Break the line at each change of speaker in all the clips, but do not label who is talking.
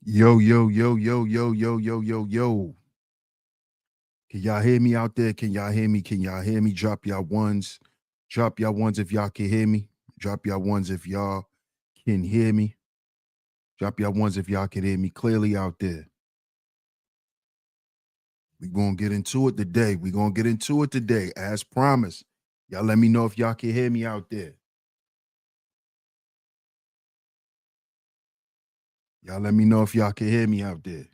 Yo, yo, yo, yo, yo, yo, yo, yo, yo. Can y'all hear me out there? Can y'all hear me? Can y'all hear me? Drop y'all ones. Drop y'all ones if y'all can hear me. Drop y'all ones if y'all can hear me. Drop y'all ones if y'all can hear me clearly out there. We're going to get into it today. We're going to get into it today, as promised. Y'all let me know if y'all can hear me out there. Y'all let me know if y'all can hear me out there.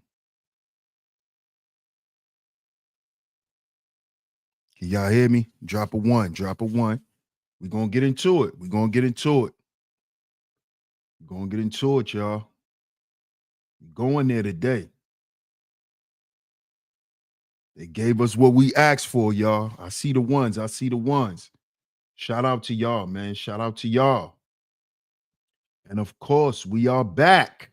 Can y'all hear me? Drop a one. Drop a one. We're going to get into it. We're going to get into it. We're going to get into it, y'all. We're going there today. They gave us what we asked for, y'all. I see the ones. I see the ones. Shout out to y'all, man. Shout out to y'all. And of course, we are back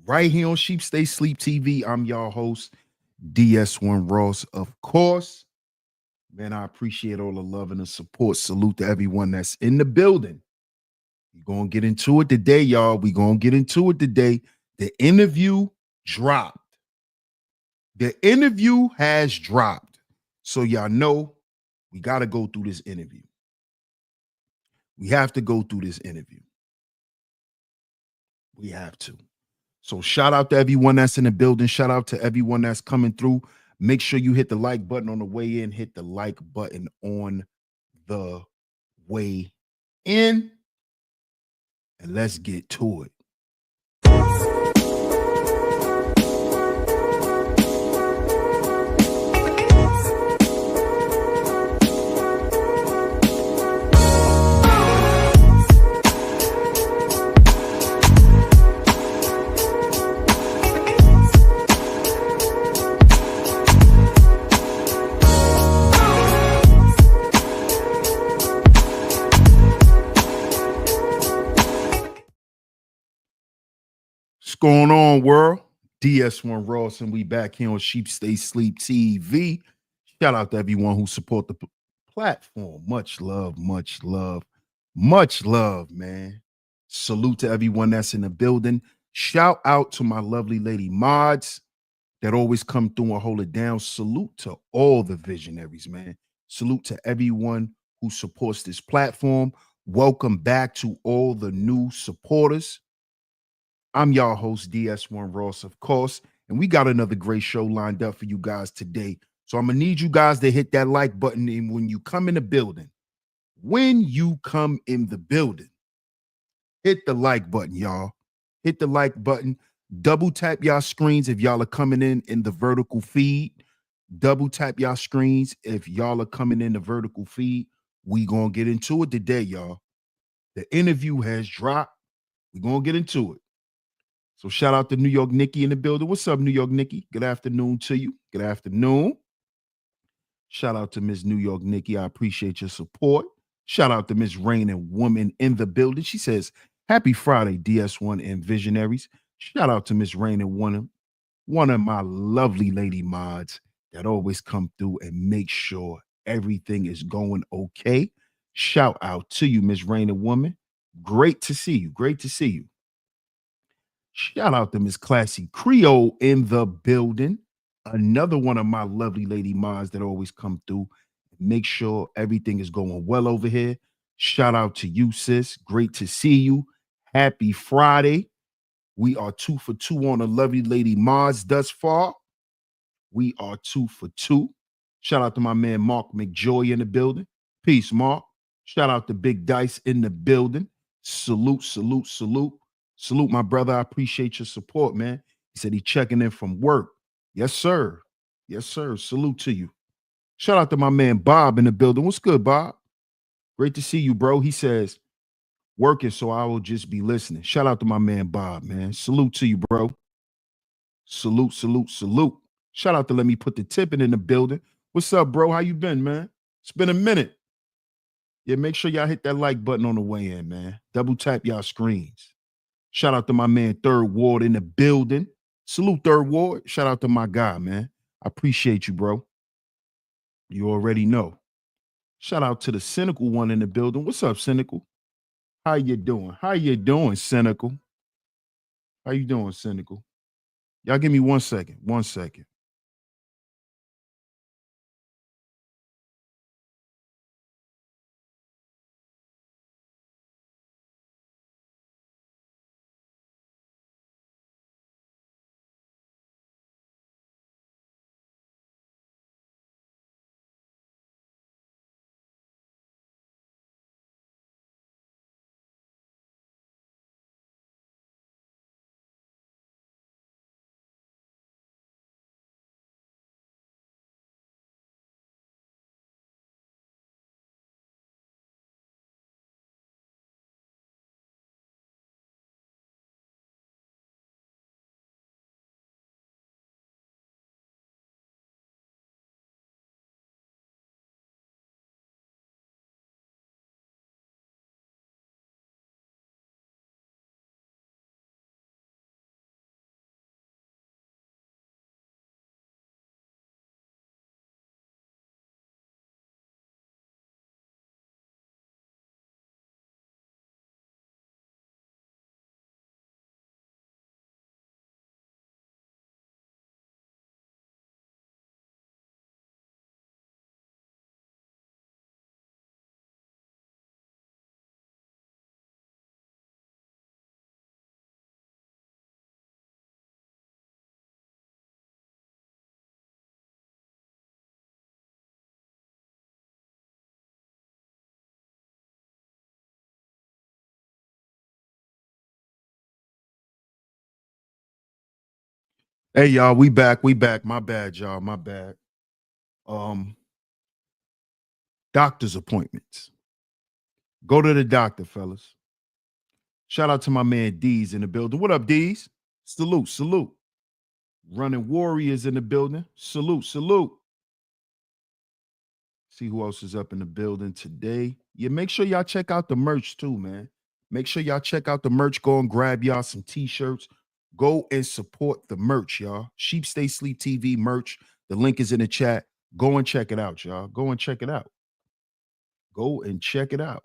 right here on Sheep Stay Sleep TV. I'm y'all host, DS1 Ross. Of course, man, I appreciate all the love and the support. Salute to everyone that's in the building. We're going to get into it today, y'all. We're going to get into it today. The interview dropped. The interview has dropped. So y'all know we got to go through this interview. We have to go through this interview. We have to. So shout out to everyone that's in the building. Shout out to everyone that's coming through. Make sure you hit the like button on the way in. Hit the like button on the way in. And let's get to it. What's going on, world? DS1 Ross, and we back here on Sheep Stay Sleep TV. Shout out to everyone who support the platform. Much love, much love, much love, man. Salute to everyone that's in the building. Shout out to my lovely lady mods that always come through and hold it down. Salute to all the visionaries, man. Salute to everyone who supports this platform. Welcome back to all the new supporters. I'm your host, DS1 Ross, of course, and we got another great show lined up for you guys today. So I'm going to need you guys to hit that like button. And when you come in the building, hit the like button, y'all. Hit the like button. Double tap y'all screens if y'all are coming in the vertical feed. Double tap y'all screens if y'all are coming in the vertical feed. We gonna get into it today, y'all. The interview has dropped. We gonna get into it. So shout out to New York Nikki in the building. What's up, New York Nikki? Good afternoon to you. Good afternoon. Shout out to Miss New York Nikki. I appreciate your support. Shout out to Miss Rain and Woman in the building. She says, Happy Friday, DS1 and Visionaries. Shout out to Miss Rain and Woman, one of my lovely lady mods that always come through and make sure everything is going okay. Shout out to you, Miss Rain and Woman. Great to see you. Great to see you. Shout out to Miss Classy Creole in the building. Another one of my lovely lady mods that always come through. Make sure everything is going well over here. Shout out to you, sis. Great to see you. Happy Friday. We are 2 for 2 on the lovely lady mods thus far. We are 2 for 2. Shout out to my man Mark McJoy in the building. Peace, Mark. Shout out to Big Dice in the building. Salute, salute, salute. Salute, my brother. I appreciate your support, man. He said he checking in from work. Yes, sir. Yes, sir. Salute to you. Shout out to my man Bob in the building. What's good, Bob? Great to see you, bro. He says, working, so I will just be listening. Shout out to my man Bob, man. Salute to you, bro. Salute, salute, salute. Shout out to Let Me Put the Tippin' in the building. What's up, bro? How you been, man? It's been a minute. Yeah, make sure y'all hit that like button on the way in, man. Double tap y'all screens. Shout out to my man Third Ward in the building. Salute, Third Ward. Shout out to my guy, man. I appreciate you, bro. You already know. Shout out to the Cynical one in the building. What's up, Cynical? How you doing? How you doing, Cynical? How you doing, Cynical? Y'all give me 1 second. 1 second. Hey y'all, we back. We back. My bad, y'all. My bad. Um, Doctor's appointments. Go to the doctor, fellas. Shout out to my man D's in the building. What up, D's? Salute, salute. Running Warriors in the building. Salute, salute. See who else is up in the building today. Yeah, make sure y'all check out the merch too, man. Make sure y'all check out the merch. Go and grab y'all some t-shirts. Go and support the merch, y'all. Sheep Stay Sleep TV merch. The link is in the chat. Go and check it out, y'all. Go and check it out. Go and check it out.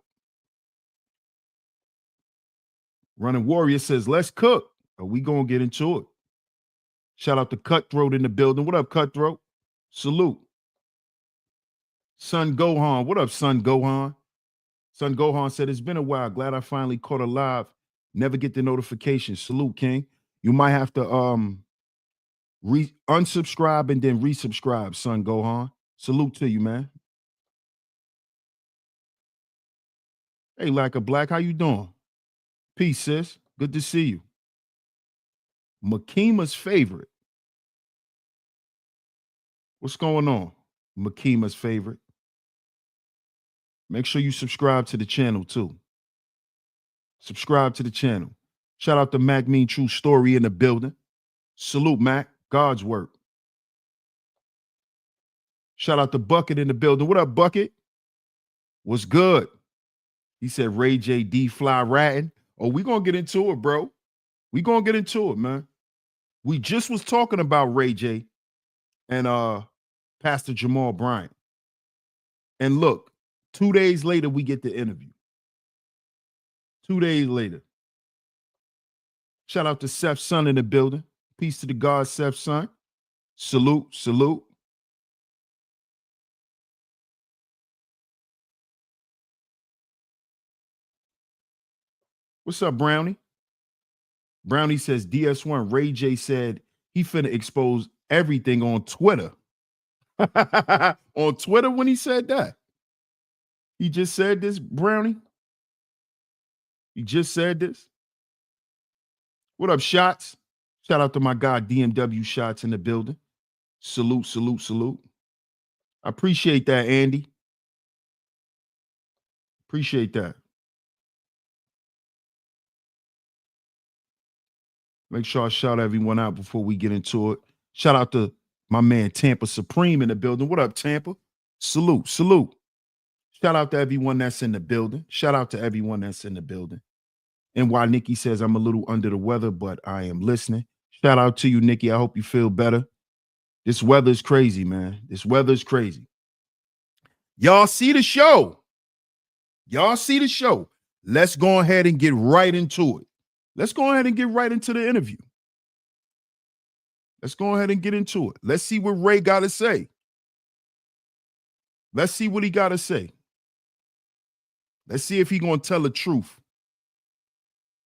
Running Warrior says, let's cook. Are we going to get into it? Shout out to Cutthroat in the building. What up, Cutthroat? Salute. Son Gohan. What up, Son Gohan? Son Gohan said, it's been a while. Glad I finally caught a live. Never get the notification. Salute, King. You might have to unsubscribe and then resubscribe, Son Gohan. Salute to you, man. Hey, Lack of Black, how you doing? Peace, sis. Good to see you. Makima's favorite. What's going on? Makima's favorite. Make sure you subscribe to the channel too. Subscribe to the channel. Shout out to Mac Mean True Story in the building. Salute, Mac. God's work. Shout out to Bucket in the building. What up, Bucket? What's good? He said Ray J D Fly ratting. Oh, we gonna get into it, bro. We gonna get into it, man. We just was talking about Ray J and Pastor Jamal Bryant. And look, 2 days later, we get the interview. 2 days later. Shout out to Seth's son in the building. Peace to the God, Seth's son. Salute, salute. What's up, Brownie? Brownie says DS1, Ray J said he finna expose everything on Twitter. On Twitter when he said that. He just said this, Brownie. He just said this. What up, Shots? Shout out to my guy, DMW Shots in the building. Salute, salute, salute. I appreciate that, Andy. Appreciate that. Make sure I shout everyone out before we get into it. Shout out to my man Tampa Supreme in the building. What up, Tampa? Salute, salute. Shout out to everyone that's in the building. Shout out to everyone that's in the building. And while Nikki says I'm a little under the weather, but I am listening. Shout out to you, Nikki. I hope you feel better. This weather is crazy, man. This weather is crazy. Y'all see the show. Y'all see the show. Let's go ahead and get right into it. Let's go ahead and get right into the interview. Let's go ahead and get into it. Let's see what Ray got to say. Let's see what he got to say. Let's see if he's going to tell the truth.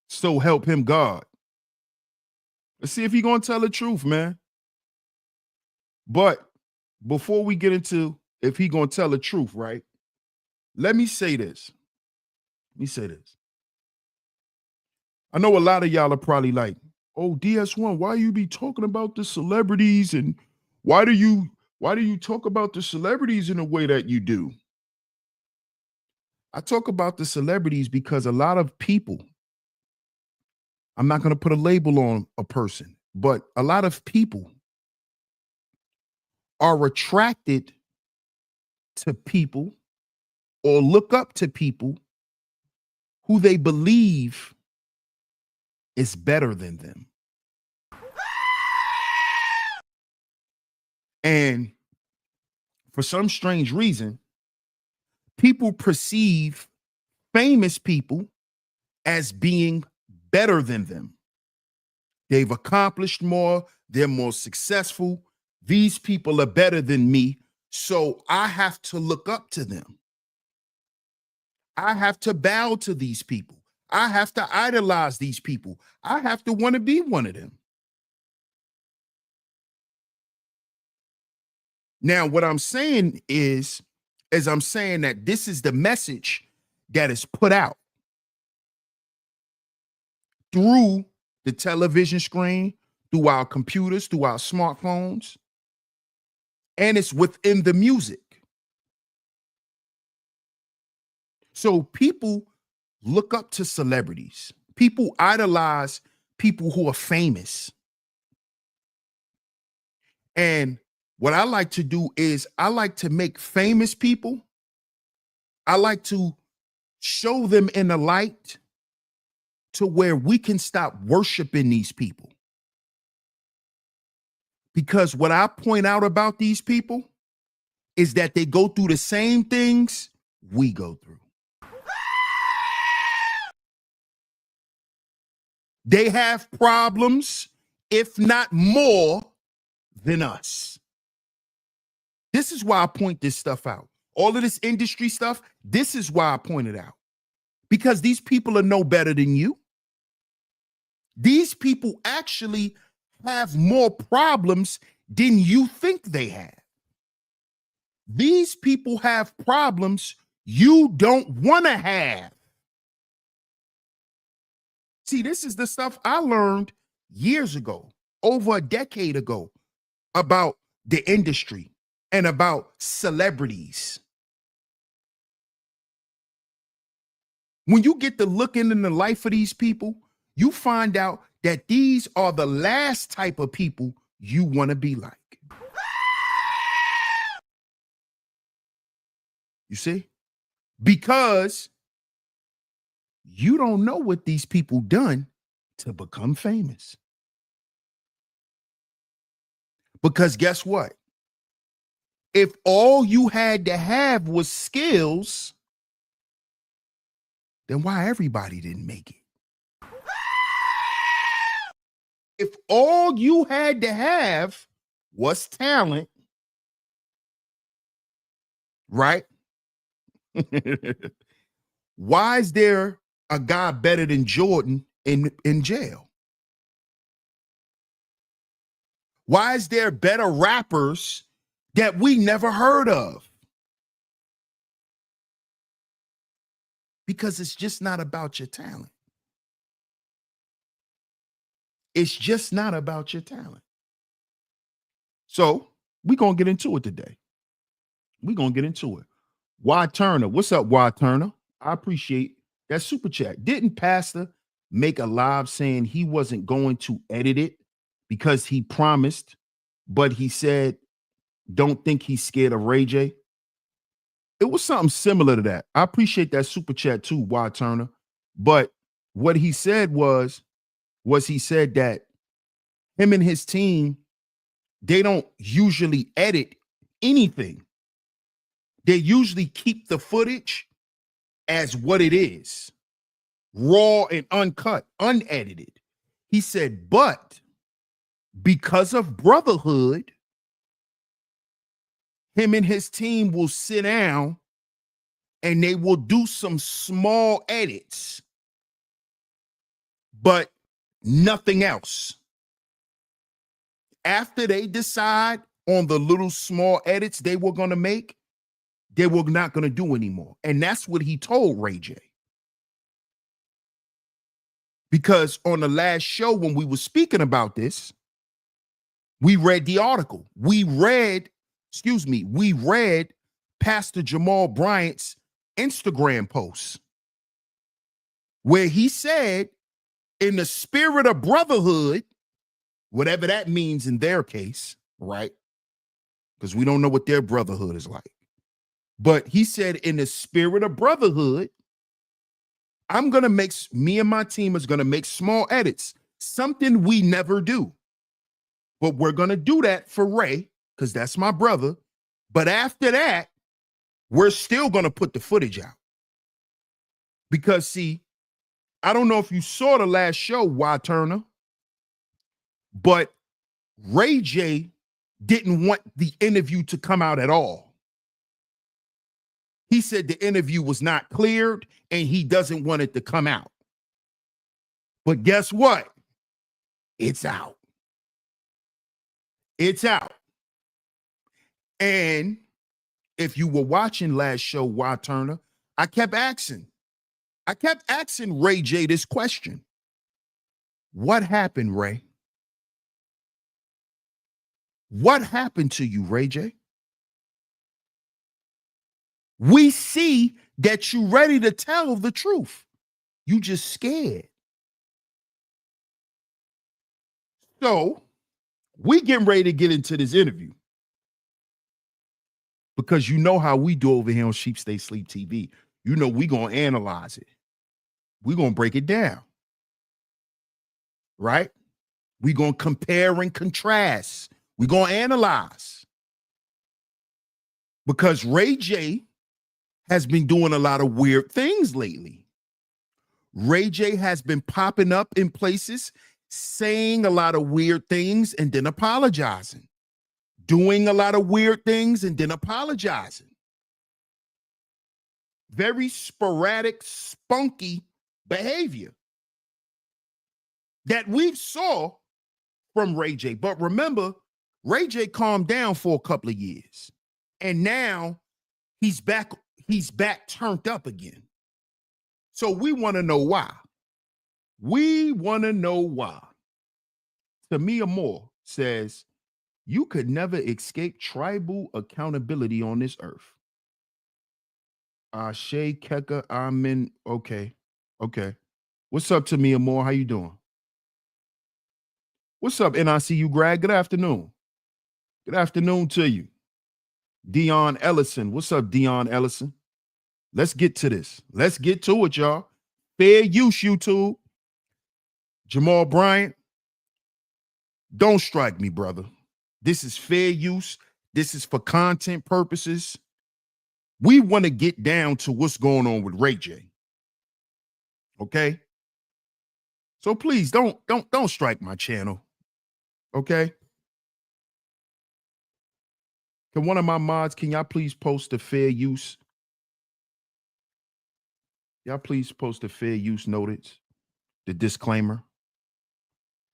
So help him God. Let's see if he's going to tell the truth, man. But before we get into if he's going to tell the truth, right? Let me say this. Let me say this. I know a lot of y'all are probably like, oh, DS1, why you be talking about the celebrities and why do you talk about the celebrities in the way that you do? I talk about the celebrities because a lot of people, I'm not going to put a label on a person, but a lot of people are attracted to people or look up to people who they believe is better than them. And for some strange reason, people perceive famous people as being better than them. They've accomplished more. They're more successful. These people are better than me. So I have to look up to them. I have to bow to these people. I have to idolize these people. I have to want to be one of them. Now, what I'm saying is I'm saying that this is the message that is put out through the television screen, through our computers, through our smartphones, and it's within the music. So people look up to celebrities. People idolize people who are famous. And what I like to do is I like to make famous people, I like to show them in the light to where we can stop worshiping these people. Because what I point out about these people is that they go through the same things we go through. They have problems, if not more than us. This is why I point this stuff out. all of this industry stuff, this is why I pointed out. Because these people are no better than you. These people actually have more problems than you think they have. These people have problems you don't want to have. See, this is the stuff I learned years ago, over a decade ago, about the industry and about celebrities. When you get to looking in the life of these people, you find out that these are the last type of people you want to be like. You see? Because you don't know what these people done to become famous. Because guess what? If all you had to have was skills, then why everybody didn't make it? If all you had to have was talent, right? Why is there a guy better than Jordan in jail? Why is there better rappers that we never heard of? Because it's just not about your talent. It's just not about your talent. So we're going to get into it today. We're going to get into it. Y Turner. What's up, Y Turner? I appreciate that super chat. Didn't Pastor make a live saying he wasn't going to edit it because he promised, but he said, don't think he's scared of Ray J? It was something similar to that. I appreciate that super chat too, Y Turner. But what he said was he said that him and his team, they don't usually edit anything. They usually keep the footage as what it is, raw and uncut, unedited. He said, but because of brotherhood, him and his team will sit down and they will do some small edits, but nothing else. After they decide on the little small edits they were going to make, they were not going to do anymore. And that's what he told Ray J. Because on the last show when we were speaking about this, we read the article. We read Pastor Jamal Bryant's Instagram post where he said, in the spirit of brotherhood, whatever that means in their case, right? Because we don't know what their brotherhood is like. But he said, in the spirit of brotherhood, me and my team is going to make small edits, something we never do. But we're going to do that for Ray, because that's my brother. But after that, we're still going to put the footage out. Because, see, I don't know if you saw the last show, Y Turner, but Ray J didn't want the interview to come out at all. He said the interview was not cleared and he doesn't want it to come out. But guess what? It's out. It's out. And if you were watching last show, Y Turner, I kept asking Ray J this question. What happened, Ray? What happened to you, Ray J? We see that you're ready to tell the truth. You just scared. So we getting ready to get into this interview. Because you know how we do over here on SHEEPSTAYSLEEPTV. You know we going to analyze it. We're going to break it down. Right? We're going to compare and contrast. We're going to analyze. Because Ray J has been doing a lot of weird things lately. Ray J has been popping up in places, saying a lot of weird things and then apologizing. Doing a lot of weird things and then apologizing. very sporadic, spunky behavior that we've saw from Ray J. But remember, Ray J calmed down for a couple of years. And now he's back turned up again. So we want to know why. We want to know why. Tamia Moore says, you could never escape tribal accountability on this earth. Shay Keka, Amen. Okay. What's up, Tamia Moore? How you doing? What's up, NICU grad? Good afternoon. Good afternoon to you. Dion Ellison. What's up, Dion Ellison? Let's get to this. Let's get to it, y'all. Fair use, YouTube. Jamal Bryant, don't strike me, brother. This is fair use. This is for content purposes. We want to get down to what's going on with Ray J. Okay? So please don't strike my channel. Okay? Can one of my mods, can y'all please post the fair use? Y'all please post the fair use notice, the disclaimer.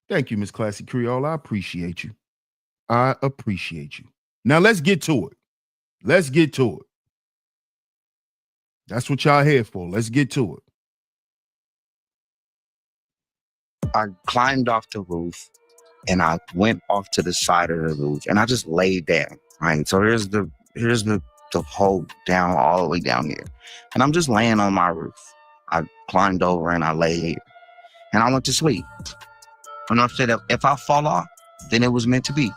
Thank you, Miss Classy Creole. I appreciate you. I appreciate you. Now let's get to it. Let's get to it. That's what y'all here for. Let's get to it.
I climbed off the roof and I went off to the side of the roof and I just laid down, right? So here's the hole down all the way down here. And I'm just laying on my roof. I climbed over and I laid here and I went to sleep. And I said, if I fall off, then it was meant to be.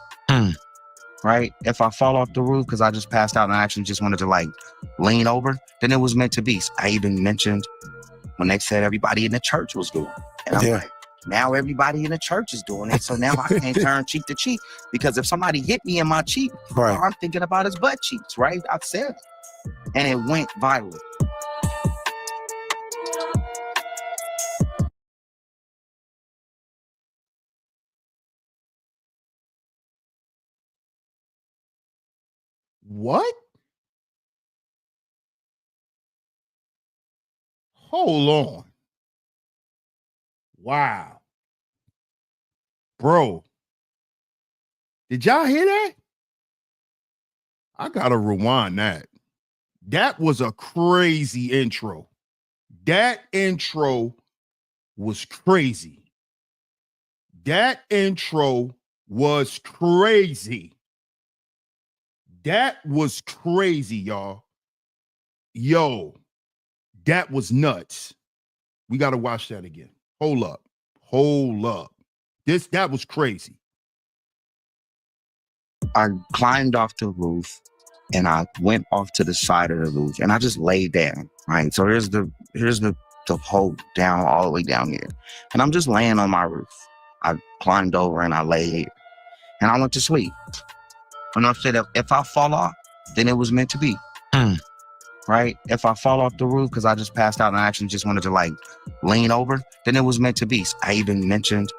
Right? If I fall off the roof because I just passed out and I actually just wanted to like lean over, then it was meant to be. I even mentioned when they said everybody in the church was doing it. And I'm like, now everybody in the church is doing it. So now I can't turn cheek to cheek because if somebody hit me in my cheek, all I'm thinking about is butt cheeks, right? I've said it. And it went viral.
What? Hold on. Wow. Bro. Did y'all hear that? I gotta rewind that. That was a crazy intro. That intro was crazy. That intro was crazy. That was crazy, y'all. Yo, that was nuts. We got to watch that again. Hold up. That was crazy.
I climbed off the roof and I went off to the side of the roof and I just laid down, right? So here's the hole down all the way down here. And I'm just laying on my roof. I climbed over and I laid here and I went to sleep. And I said, if I fall off, then it was meant to be. Right? If I fall off the roof because I just passed out and I actually just wanted to like lean over, then it was meant to be. I even mentioned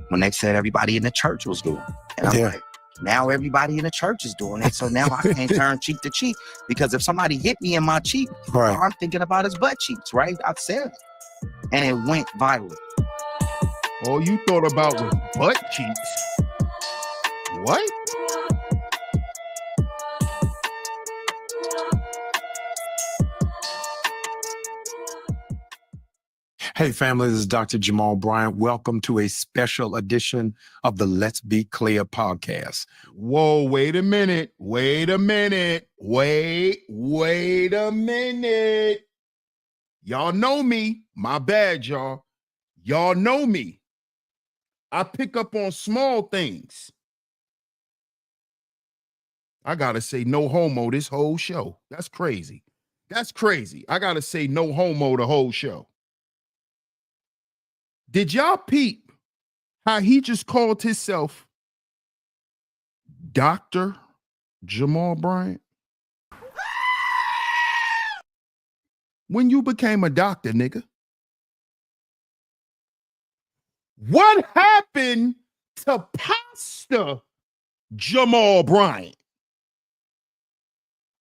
when they said everybody in the church was doing it. And I'm like, now everybody in the church is doing it. So now I can't turn cheek to cheek because if somebody hit me in my cheek, all I'm thinking about is butt cheeks, right? I've said it. And it went viral.
All you thought about was butt cheeks. What?
Hey family, this is Dr. Jamal Bryant. Welcome to a special edition of the Let's Be Clear podcast.
Whoa, wait a minute. Wait a minute. Y'all know me. My bad, y'all. Y'all know me. I pick up on small things. I gotta say no homo this whole show. That's crazy. That's crazy. I gotta say no homo the whole show. Did y'all peep how he just called himself Dr. Jamal Bryant? When you became a doctor, nigga. What happened to Pastor Jamal Bryant?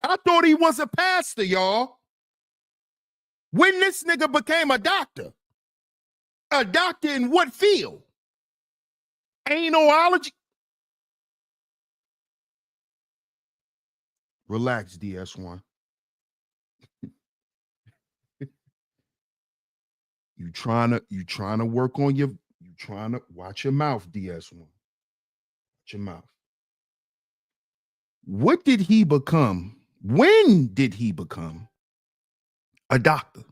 I thought he was a pastor, y'all. When this nigga became a doctor in what field? Analology. Relax, DS1. You trying to work on you trying to watch your mouth, DS1. Watch your mouth. What did he become? When did he become a doctor?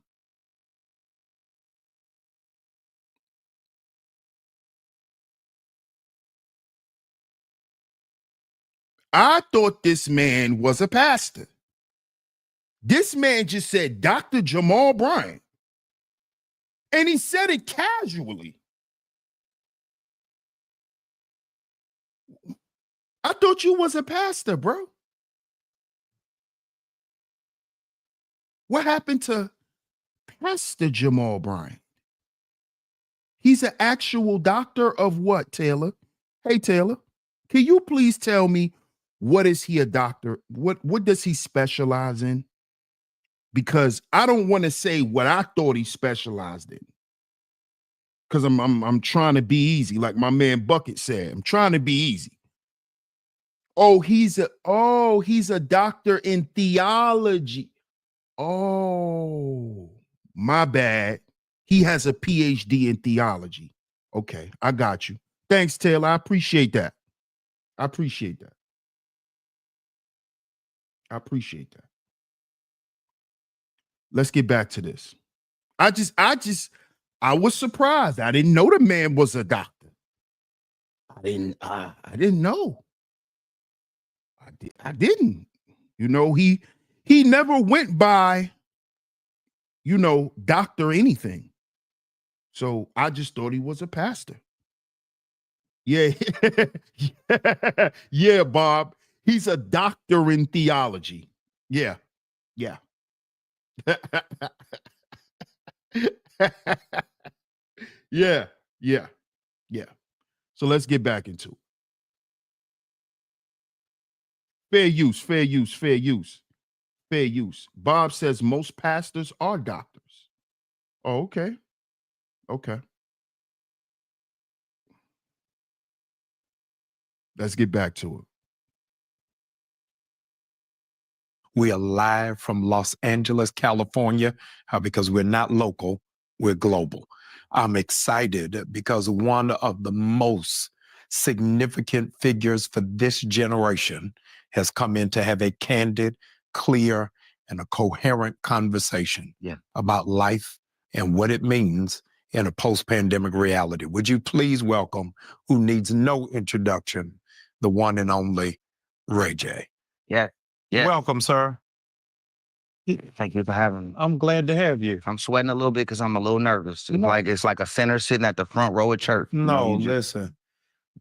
I thought this man was a pastor. This man just said Dr. Jamal Bryant. And he said it casually. I thought you was a pastor, bro. What happened to Pastor Jamal Bryant? He's an actual doctor of what, Taylor? Hey, Taylor, can you please tell me what is he a doctor? What does he specialize in? Because I don't want to say what I thought he specialized in. Because I'm trying to be easy, like my man Bucket said. I'm trying to be easy. Oh, he's a doctor in theology. Oh, my bad. He has a PhD in theology. Okay, I got you. Thanks, Taylor. I appreciate that. I appreciate that. Let's get back to this. I was surprised. I didn't know the man was a doctor. I didn't know. I didn't. You know, he never went by, doctor anything. So I just thought he was a pastor. Yeah. Yeah, Bob. He's a doctor in theology. Yeah. Yeah. Yeah. Yeah. Yeah. So let's get back into it. Fair use. Bob says most pastors are doctors. Oh, okay. Okay. Let's get back to it.
We are live from Los Angeles, California, because we're not local, we're global. I'm excited because one of the most significant figures for this generation has come in to have a candid, clear, and a coherent conversation about life and what it means in a post-pandemic reality. Would you please welcome, who needs no introduction, the one and only Ray J.
Yeah.
Welcome, sir.
Thank you for having me.
I'm glad to have you.
I'm sweating a little bit because I'm a little nervous. It's like a sinner sitting at the front row of church.
No, listen.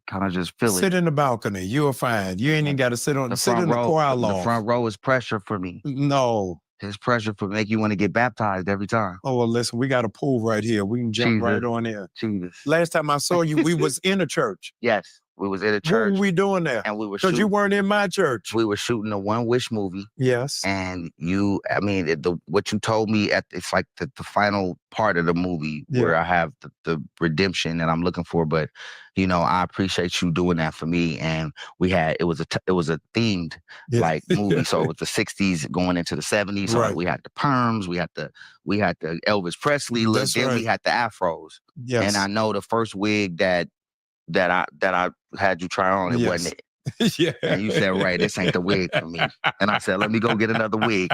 Kind of just feel
Sit in the balcony. You're fine. You ain't even got to sit in the choir loft.
The front row is pressure for me.
No.
It's pressure for make you want to get baptized every time.
Oh, well, listen, we got a pool right here. We can jump right on in.
Jesus.
Last time I saw you, we was in a church.
Yes, we was in a church.
What were we doing there?
And we were
because you weren't in my church.
We were shooting a One Wish movie.
Yes.
And what you told me it's like the final part of the movie where I have the redemption that I'm looking for. But I appreciate you doing that for me. And it was a themed like movie. So it was the 60s going into the 70s. So we had the perms, we had the Elvis Presley look, then we had the afros.
Yes.
And I know the first wig that I had you try on, it wasn't it.
Yeah.
And you said, right, this ain't the wig for me. And I said, let me go get another wig.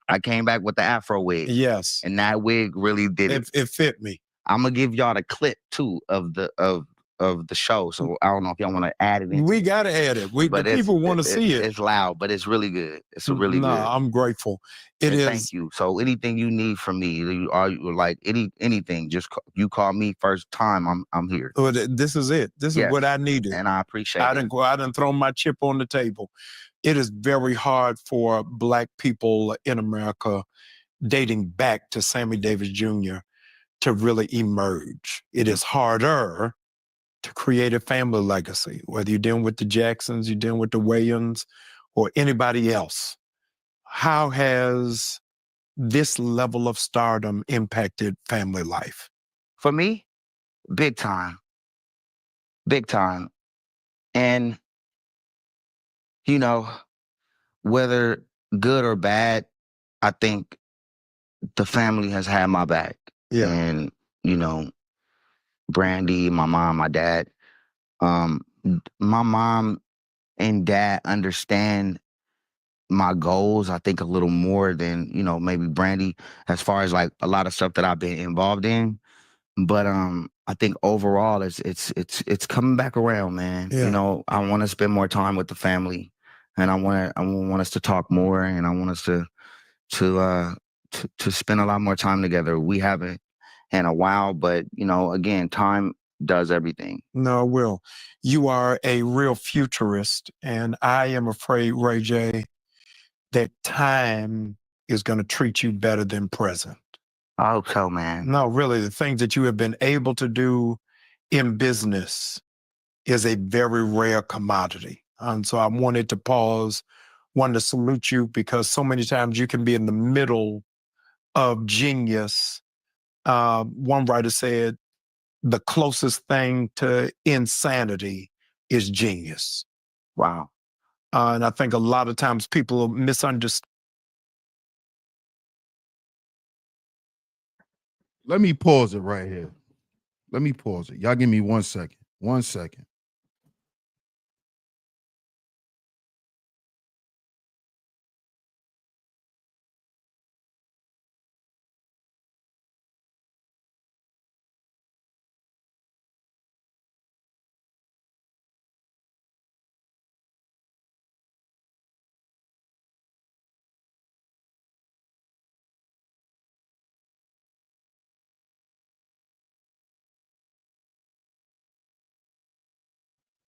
I came back with the afro wig.
Yes.
And that wig really did it.
It fit me.
I'm gonna give y'all the clip too of the show. So I don't know if y'all want to add it in.
We gotta add it. The people want to see it.
It's loud, but it's really good. It's really good.
I'm grateful. It is.
Thank you. So anything you need from me, you like anything, just you call me first time. I'm here.
Well, this is it. This is what I needed,
and I appreciate it.
I didn't throw my chip on the table. It is very hard for Black people in America, dating back to Sammy Davis Jr., to really emerge. It is harder to create a family legacy, whether you're dealing with the Jacksons, you're dealing with the Williams, or anybody else. How has this level of stardom impacted family life?
For me, big time, big time. And, you know, whether good or bad, I think the family has had my back.
Yeah.
And, you know, Brandy, my mom, my dad, um, my mom and dad understand my goals, I think, a little more than, you know, maybe Brandy, as far as like a lot of stuff that I've been involved in. But I think overall it's coming back around, man.
Yeah.
You know, I want to spend more time with the family, and I want us to talk more, and I want us to spend a lot more time together. We haven't in a while, but you know, again, time does everything.
No, Will, you are a real futurist, and I am afraid, Ray J, that time is going to treat you better than present.
I hope so, man.
No, really, the things that you have been able to do in business is a very rare commodity. And so I wanted to pause, wanted to salute you, because so many times you can be in the middle of genius. One writer said, the closest thing to insanity is genius.
Wow.
And I think a lot of times people misunderstand.
Let me pause it right here. Let me pause it. Y'all give me 1 second. 1 second.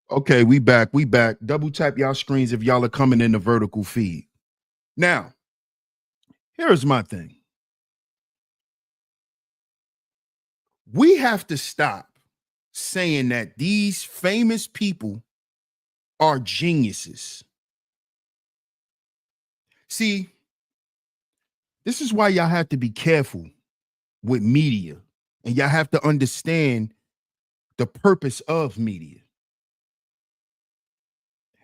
Okay, we back. We back. Double tap y'all screens if y'all are coming in the vertical feed. Now, here's my thing. We have to stop saying that these famous people are geniuses. See, this is why y'all have to be careful with media, and y'all have to understand the purpose of media.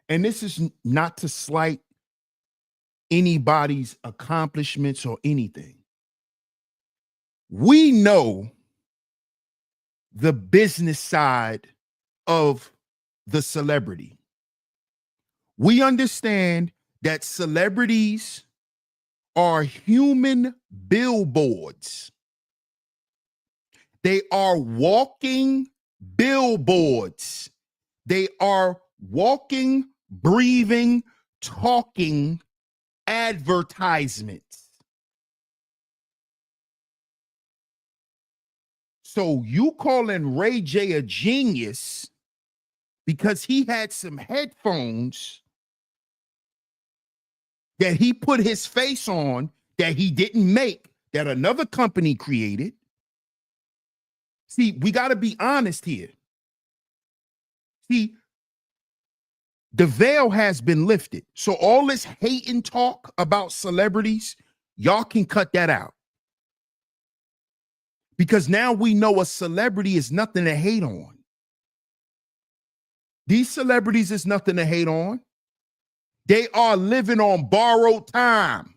And this is not to slight anybody's accomplishments or anything. We know the business side of the celebrity. We understand that celebrities are human billboards. They are walking billboards. They are walking, breathing, talking advertisements. So you calling Ray J a genius because he had some headphones that he put his face on that he didn't make, that another company created. See, we got to be honest here. See, the veil has been lifted. So all this hate and talk about celebrities, y'all can cut that out. Because now we know a celebrity is nothing to hate on. These celebrities is nothing to hate on. They are living on borrowed time.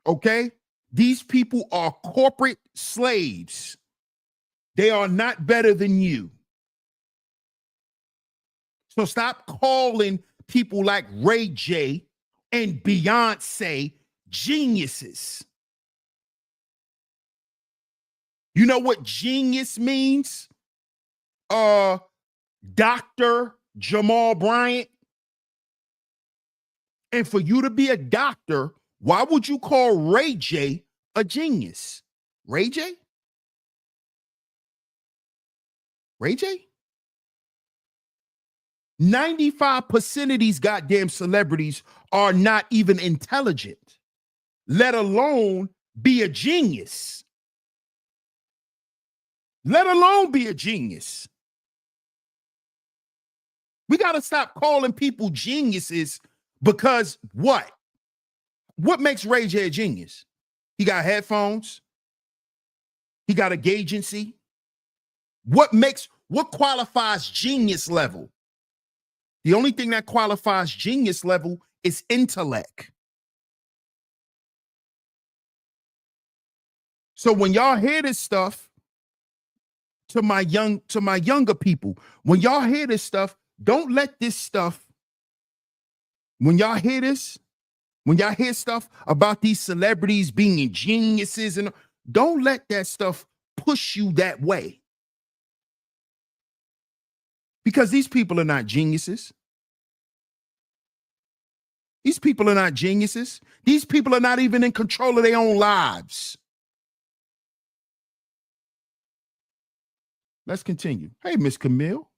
Okay? These people are corporate slaves. They are not better than you. So stop calling people like Ray J and Beyonce geniuses. You know what genius means? Dr. Jamal Bryant. And for you to be a doctor, why would you call Ray J a genius? Ray J? Ray J? 95% of these goddamn celebrities are not even intelligent, let alone be a genius. Let alone be a genius. We got to stop calling people geniuses because what? What makes Ray J a genius? He got headphones. He got a agency. What qualifies genius level? The only thing that qualifies genius level is intellect. So when y'all hear this stuff, to my younger people, when y'all hear this stuff, don't let this stuff, when y'all hear this, when y'all hear stuff about these celebrities being geniuses, and don't let that stuff push you that way. Because these people are not geniuses. These people are not geniuses. These people are not even in control of their own lives. Let's continue. Hey, Miss Camille.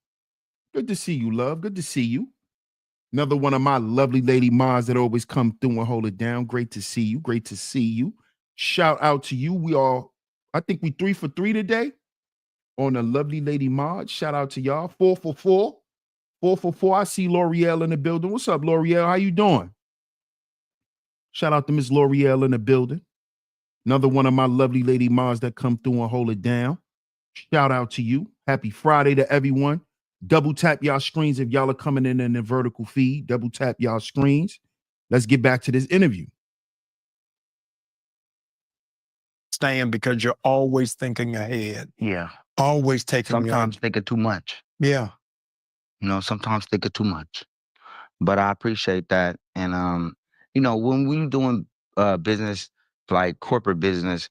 Good to see you, love. Good to see you. Another one of my lovely lady Mars that always come through and hold it down. Great to see you. Great to see you. Shout out to you. I think we 3 for 3 today on a lovely lady Mars. Shout out to y'all. 4 for 4. 4 for 4. I see L'Oreal in the building. What's up, L'Oreal? How you doing? Shout out to Miss L'Oreal in the building. Another one of my lovely lady Mars that come through and hold it down. Shout out to you. Happy Friday to everyone. Double tap y'all screens if y'all are coming in the vertical feed. Double tap y'all screens. Let's get back to this interview.
Stand because you're always thinking ahead.
Yeah.
Always taking
Sometimes thinking too much.
Yeah.
You know, sometimes thinking too much. But I appreciate that. And you know, when we doing business, like corporate business,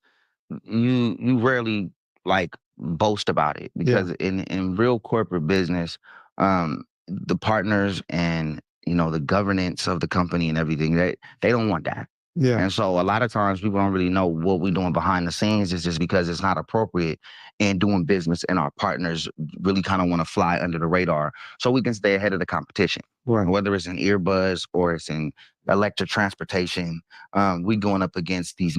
you rarely like boast about it, because in real corporate business, the partners and, you know, the governance of the company and everything, they don't want that.
Yeah.
And so a lot of times people don't really know what we're doing behind the scenes. Is just because it's not appropriate in doing business, and our partners really kind of want to fly under the radar so we can stay ahead of the competition.
Right.
Whether it's in earbuds or it's in electric transportation, we going up against these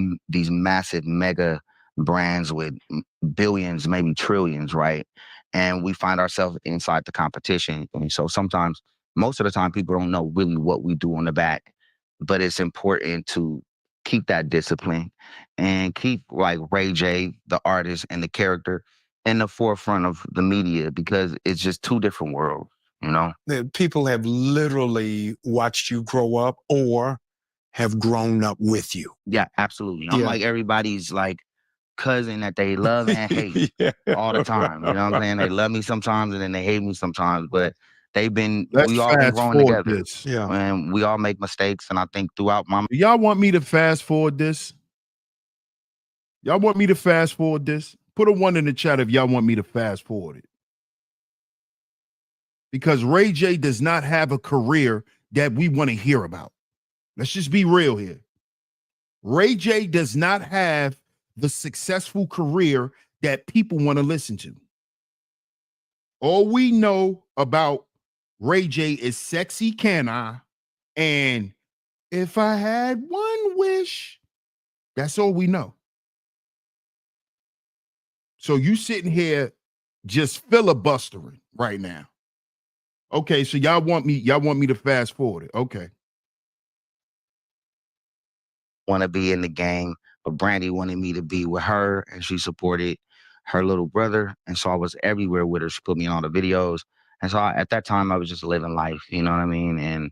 massive mega brands with billions, maybe trillions, right? And we find ourselves inside the competition. And so sometimes, most of the time, people don't know really what we do on the back, but it's important to keep that discipline and keep like Ray J, the artist and the character, in the forefront of the media, because it's just two different worlds, you know?
The people have literally watched you grow up or have grown up with you.
Yeah, absolutely. I'm like everybody's like cousin that they love and hate all the time. You know what I'm saying? They love me sometimes and then they hate me sometimes, but
Let's
we all been
fast
growing
forward
together.
this.
Yeah.
And we all make mistakes. And I think throughout my
Do y'all want me to fast forward this? Y'all want me to fast forward this? Put a 1 in the chat if y'all want me to fast forward it. Because Ray J does not have a career that we want to hear about. Let's just be real here. Ray J does not have the successful career that people want to listen to. All we know about Ray J is Sexy Can I and If I Had One Wish. That's all we know. So you sitting here just filibustering right now. Okay, so y'all want me to fast forward it. Okay.
want to be in the game, but Brandy wanted me to be with her, and she supported her little brother. And so I was everywhere with her. She put me on all the videos. And so at that time, I was just living life, you know what I mean? And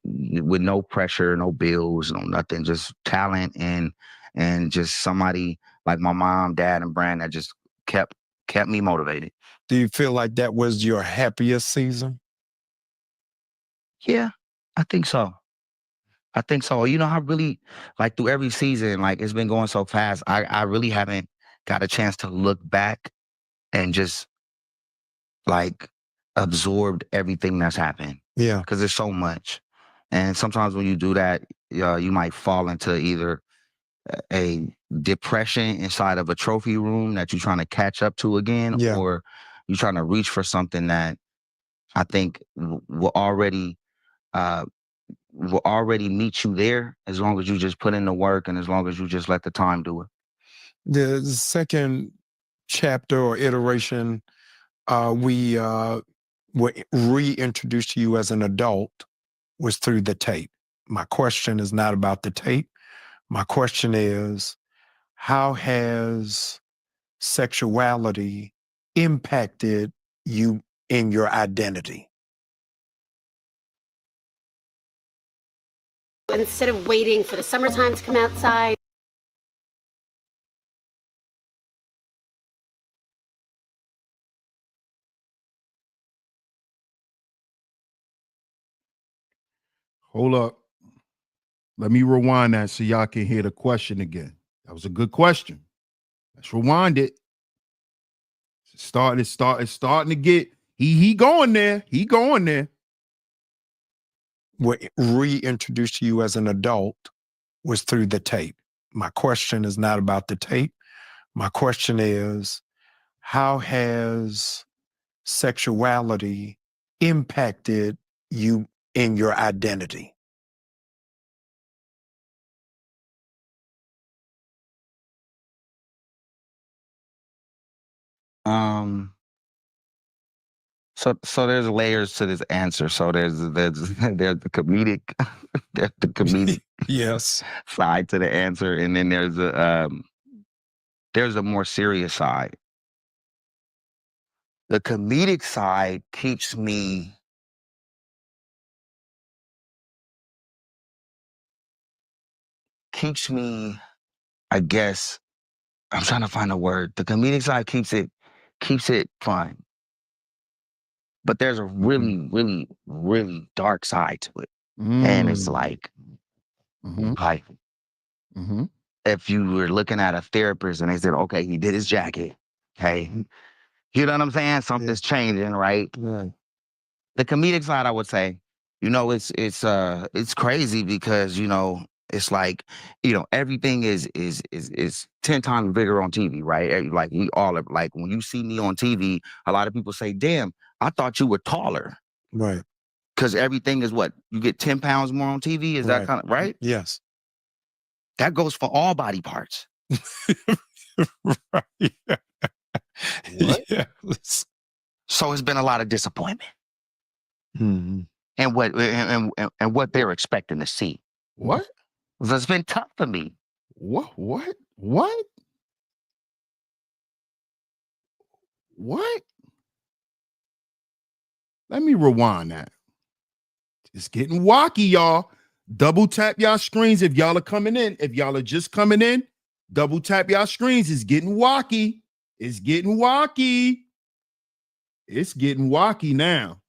with no pressure, no bills, no nothing, just talent and just somebody like my mom, dad, and Brand that just kept me motivated.
Do you feel like that was your happiest season?
Yeah, I think so. I think so. You know, I really like through every season, like it's been going so fast. I really haven't got a chance to look back and just like absorbed everything that's happened.
Yeah.
Because there's so much. And sometimes when you do that, you might fall into either a depression inside of a trophy room that you're trying to catch up to again,
Yeah.
or you're trying to reach for something that I think uh, will already meet you there, as long as you just put in the work and as long as you just let the time do it.
The second chapter or iteration, we were reintroduced to you as an adult was through the tape. My question is not about the tape. My question is, how has sexuality impacted you in your identity?
Instead of waiting for the summertime to come outside.
Hold up. Let me rewind that so y'all can hear the question again. That was a good question. Let's rewind it. It's starting to get he going there. He going there.
What reintroduced to you as an adult was through the tape. My question is not about the tape. My question is, how has sexuality impacted you in your identity?
So there's layers to this answer. So there's there's the comedic there's the comedic
Yes.
side to the answer, and then there's a more serious side. The comedic side keeps me I guess I'm trying to find a word. The comedic side keeps it fun. But there's a really, really, really dark side to it. And it's like if you were looking at a therapist and they said, okay, he did his jacket. Okay. You know what I'm saying? Something's changing, right?
Yeah.
The comedic side, I would say, it's crazy because, it's like, everything is 10 times bigger on TV, right? Like we all are, like when you see me on TV, a lot of people say, damn, I thought you were taller.
Right.
Because everything is what? You get 10 pounds more on TV? Is that kind of right?
Yes.
That goes for all body parts.
Right.
What?
Yes.
So it's been a lot of disappointment.
Mm-hmm.
And what they're expecting to see.
What?
It's been tough for me.
What? Let me rewind that. It's getting wacky, y'all. Double tap y'all screens if y'all are coming in. If y'all are just coming in, double tap y'all screens. It's getting wacky. It's getting wacky. It's getting wacky now.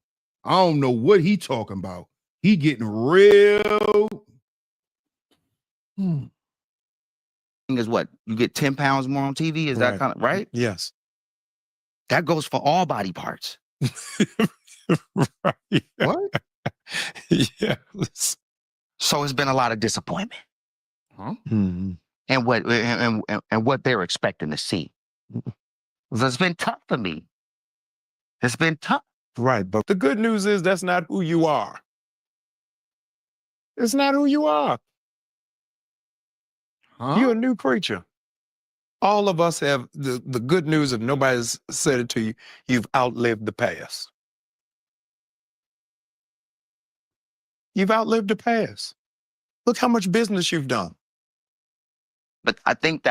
I don't know what he talking about. He getting real.
Is what? You get 10 pounds more on TV? Is that kind of right?
Yes.
That goes for all body parts.
Right.
What?
Yes.
So it's been a lot of disappointment.
Huh?
Mm-hmm.
And what they're expecting to see. It's been tough for me. It's been tough.
Right. But the good news is that's not who you are. It's not who you are.
Huh?
You're a new creature. All of us have the good news, if nobody's said it to you, you've outlived the past. You've outlived the past. Look how much business you've done.
But I think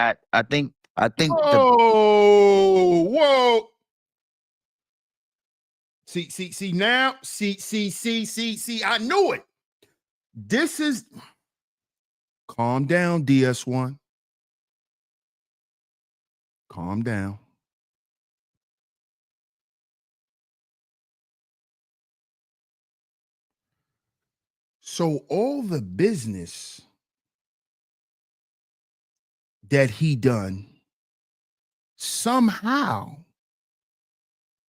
Whoa. See, now, I knew it. This is calm down, DS1. Calm down. So all the business that he done somehow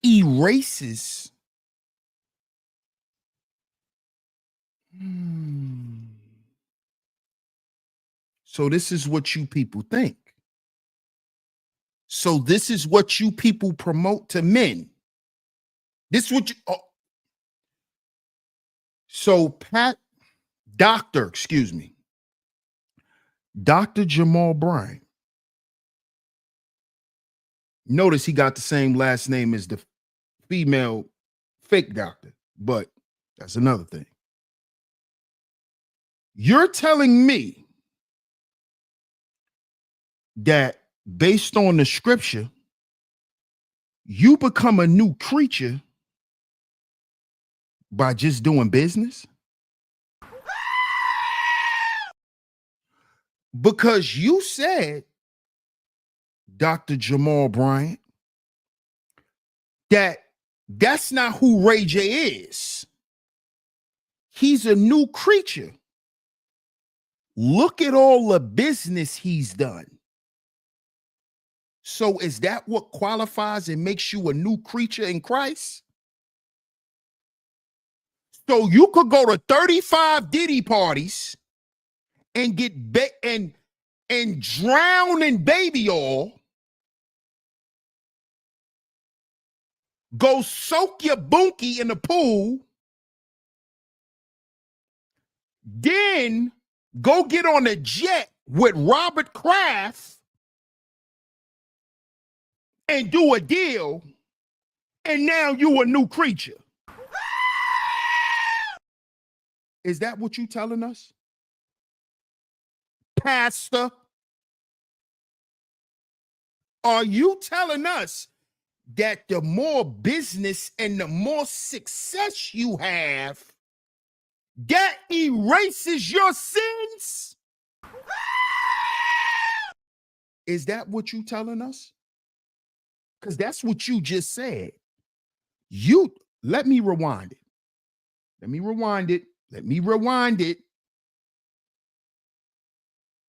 erases So this is what you people think. So this is what you people promote to men. This is what you So Dr. Jamal Bryant. Notice he got the same last name as the female fake doctor, but that's another thing. You're telling me that based on the scripture, you become a new creature by just doing business? Because you said, Dr. Jamal Bryant, that that's not who Ray J is. He's a new creature. Look at all the business he's done. So is that what qualifies and makes you a new creature in Christ? So you could go to 35 Diddy parties and get and drown in baby oil, go soak your bunkie in the pool, then go get on a jet with Robert Kraft and do a deal, and now you a new creature. Is that what you telling us, Pastor? Are you telling us that the more business and the more success you have, that erases your sins? Is that what you telling us? Because that's what you just said. Let me rewind it. Let me rewind it. Let me rewind it.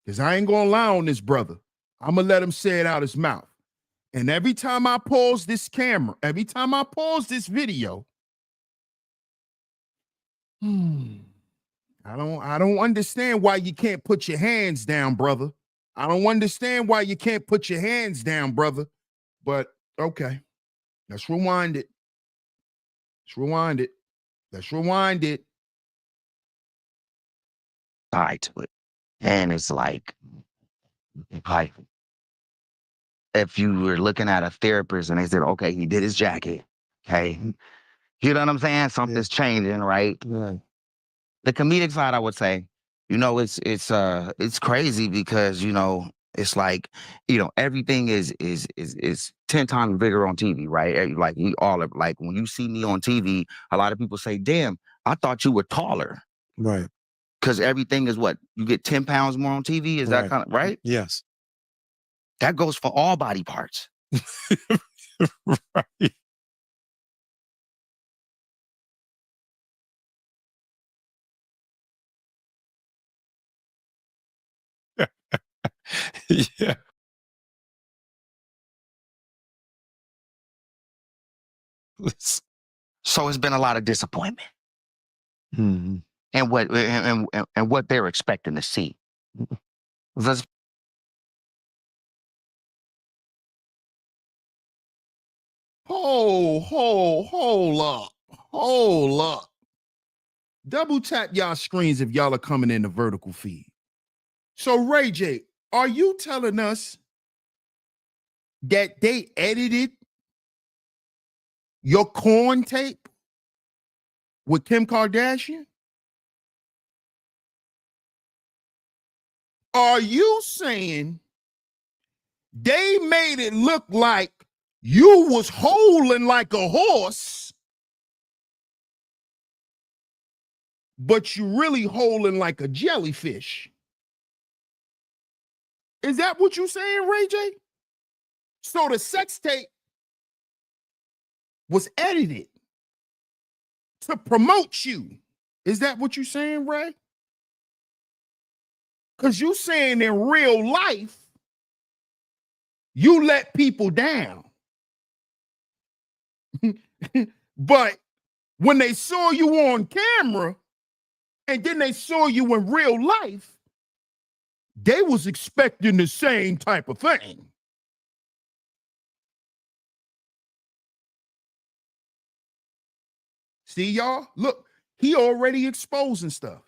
Because I ain't gonna lie on this brother. I'm gonna let him say it out his mouth. And every time I pause this camera, every time I pause this video, I don't understand why you can't put your hands down, brother. I don't understand why you can't put your hands down, brother. But okay, let's rewind it. Let's rewind it. Let's rewind it.
Side to it. And it's like if you were looking at a therapist and they said, okay, he did his jacket. Okay. You know what I'm saying? Something's changing, right?
Yeah.
The comedic side, I would say, it's crazy because, it's like, everything is 10 times bigger on TV, right? Like we all are, like when you see me on TV, a lot of people say, damn, I thought you were taller.
Right.
Because everything is what? You get 10 pounds more on TV? Is that kind of right?
Yes.
That goes for all body parts.
Right. Yeah.
So it's been a lot of disappointment
Mhm.
and what they're expecting to see. Let's
Hold up. Hold up. Double tap y'all screens if y'all are coming in the vertical feed. So Ray J, are you telling us that they edited your corn tape with Kim Kardashian? Are you saying they made it look like you was holding like a horse, but you really holding like a jellyfish? Is that what you saying, Ray J? So the sex tape was edited to promote you. Is that what you saying, Ray? Because you saying in real life, you let people down. But when they saw you on camera and then they saw you in real life, they was expecting the same type of thing. See, y'all? Look, he already exposing stuff.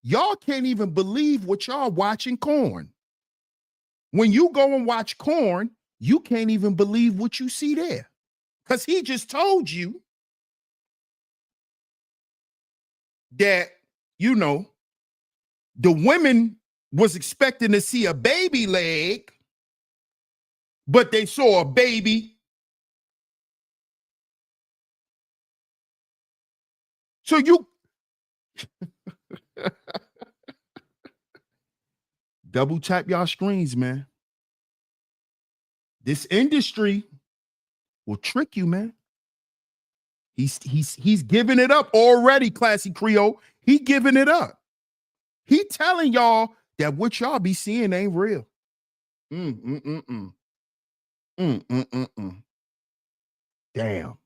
Y'all can't even believe what y'all watching corn. When you go and watch corn, you can't even believe what you see there. Because he just told you that, The women was expecting to see a baby leg, but they saw a baby. So you double tap y'all screens, man. This industry will trick you, man. He's giving it up already, Classy Creole. He giving it up. He telling y'all that what y'all be seeing ain't real. Damn.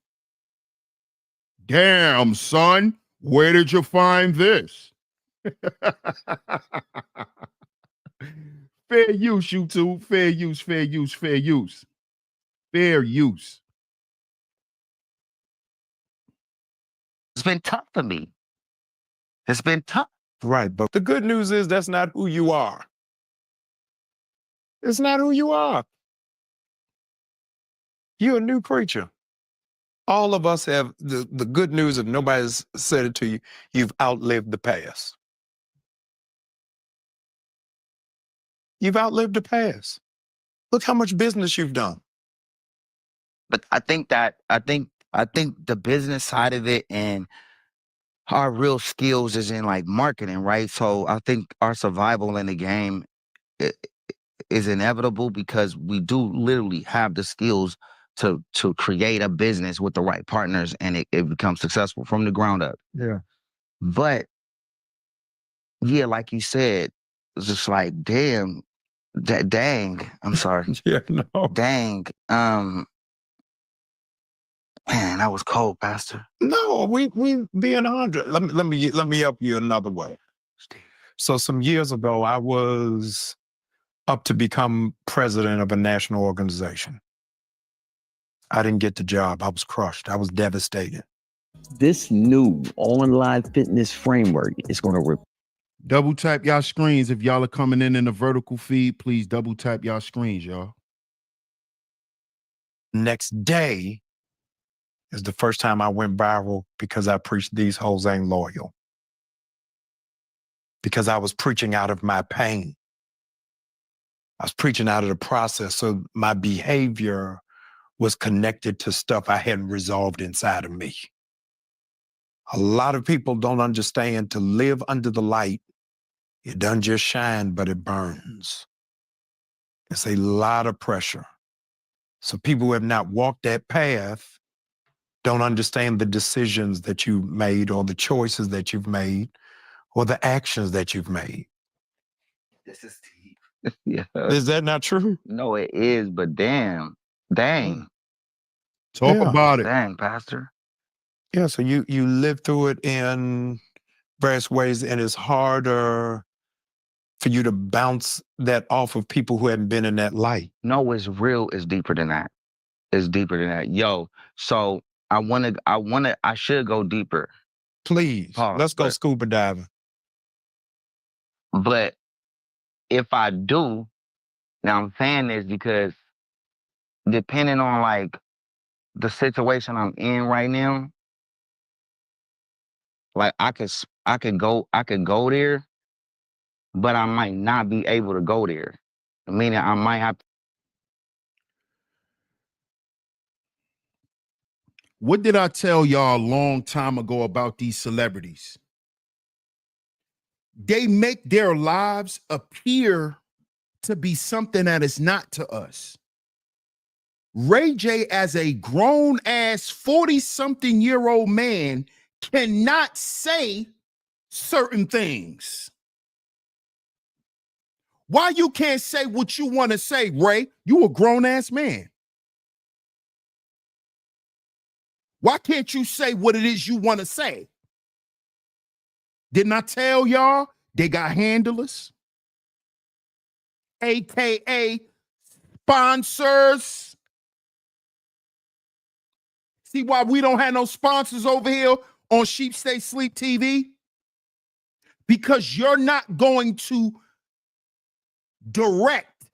Damn, son. Where did you find this? Fair use, YouTube. Fair use, fair use, fair use. Fair use.
It's been tough for me. It's been tough.
Right, but the good news is that's not who you are. It's not who you are. You're a new creature. All of us have the good news, if nobody's said it to you, you've outlived the past. You've outlived the past. Look how much business you've done.
But I think the business side of it and our real skills is in like marketing, right? So I think our survival in the game is inevitable because we do literally have the skills to create a business with the right partners, and it becomes successful from the ground up.
Yeah.
But yeah, like you said, it's just like, damn, dang, I'm sorry.
Yeah, no.
Dang. Man, that was cold, Pastor.
No, we being 100. Let me help you another way. So some years ago, I was up to become president of a national organization. I didn't get the job. I was crushed. I was devastated.
This new online fitness framework is going to
Double tap y'all screens. If y'all are coming in the vertical feed, please double tap y'all screens, y'all.
Next day is the first time I went viral because I preached these hoes ain't loyal. Because I was preaching out of my pain. I was preaching out of the process. So my behavior was connected to stuff I hadn't resolved inside of me. A lot of people don't understand to live under the light. It doesn't just shine, but it burns. It's a lot of pressure. So people who have not walked that path don't understand the decisions that you made or the choices that you've made or the actions that you've made.
This is deep. Yeah.
Is that not true?
No, it is, but dang.
Talk
Yeah.
about it.
Dang, Pastor.
Yeah, so you live through it in various ways, and it's harder for you to bounce that off of people who haven't been in that light.
No, it's real. It's deeper than that. It's deeper than that. Yo, so I should go deeper.
Please,
Pause,
let's go
but-
scuba diving.
But if I do, now I'm saying this because depending on like the situation I'm in right now, like I could go there, but I might not be able to go there. Meaning I might have to.
What did I tell y'all a long time ago about these celebrities? They make their lives appear to be something that is not to us. Ray J, as a grown-ass 40-something-year-old man, cannot say certain things. Why you can't say what you want to say, Ray? You a grown-ass man. Why can't you say what it is you want to say? Didn't I tell y'all they got handlers? AKA sponsors. See why we don't have no sponsors over here on SHEEPSTAYSLEEPTV? Because you're not going to direct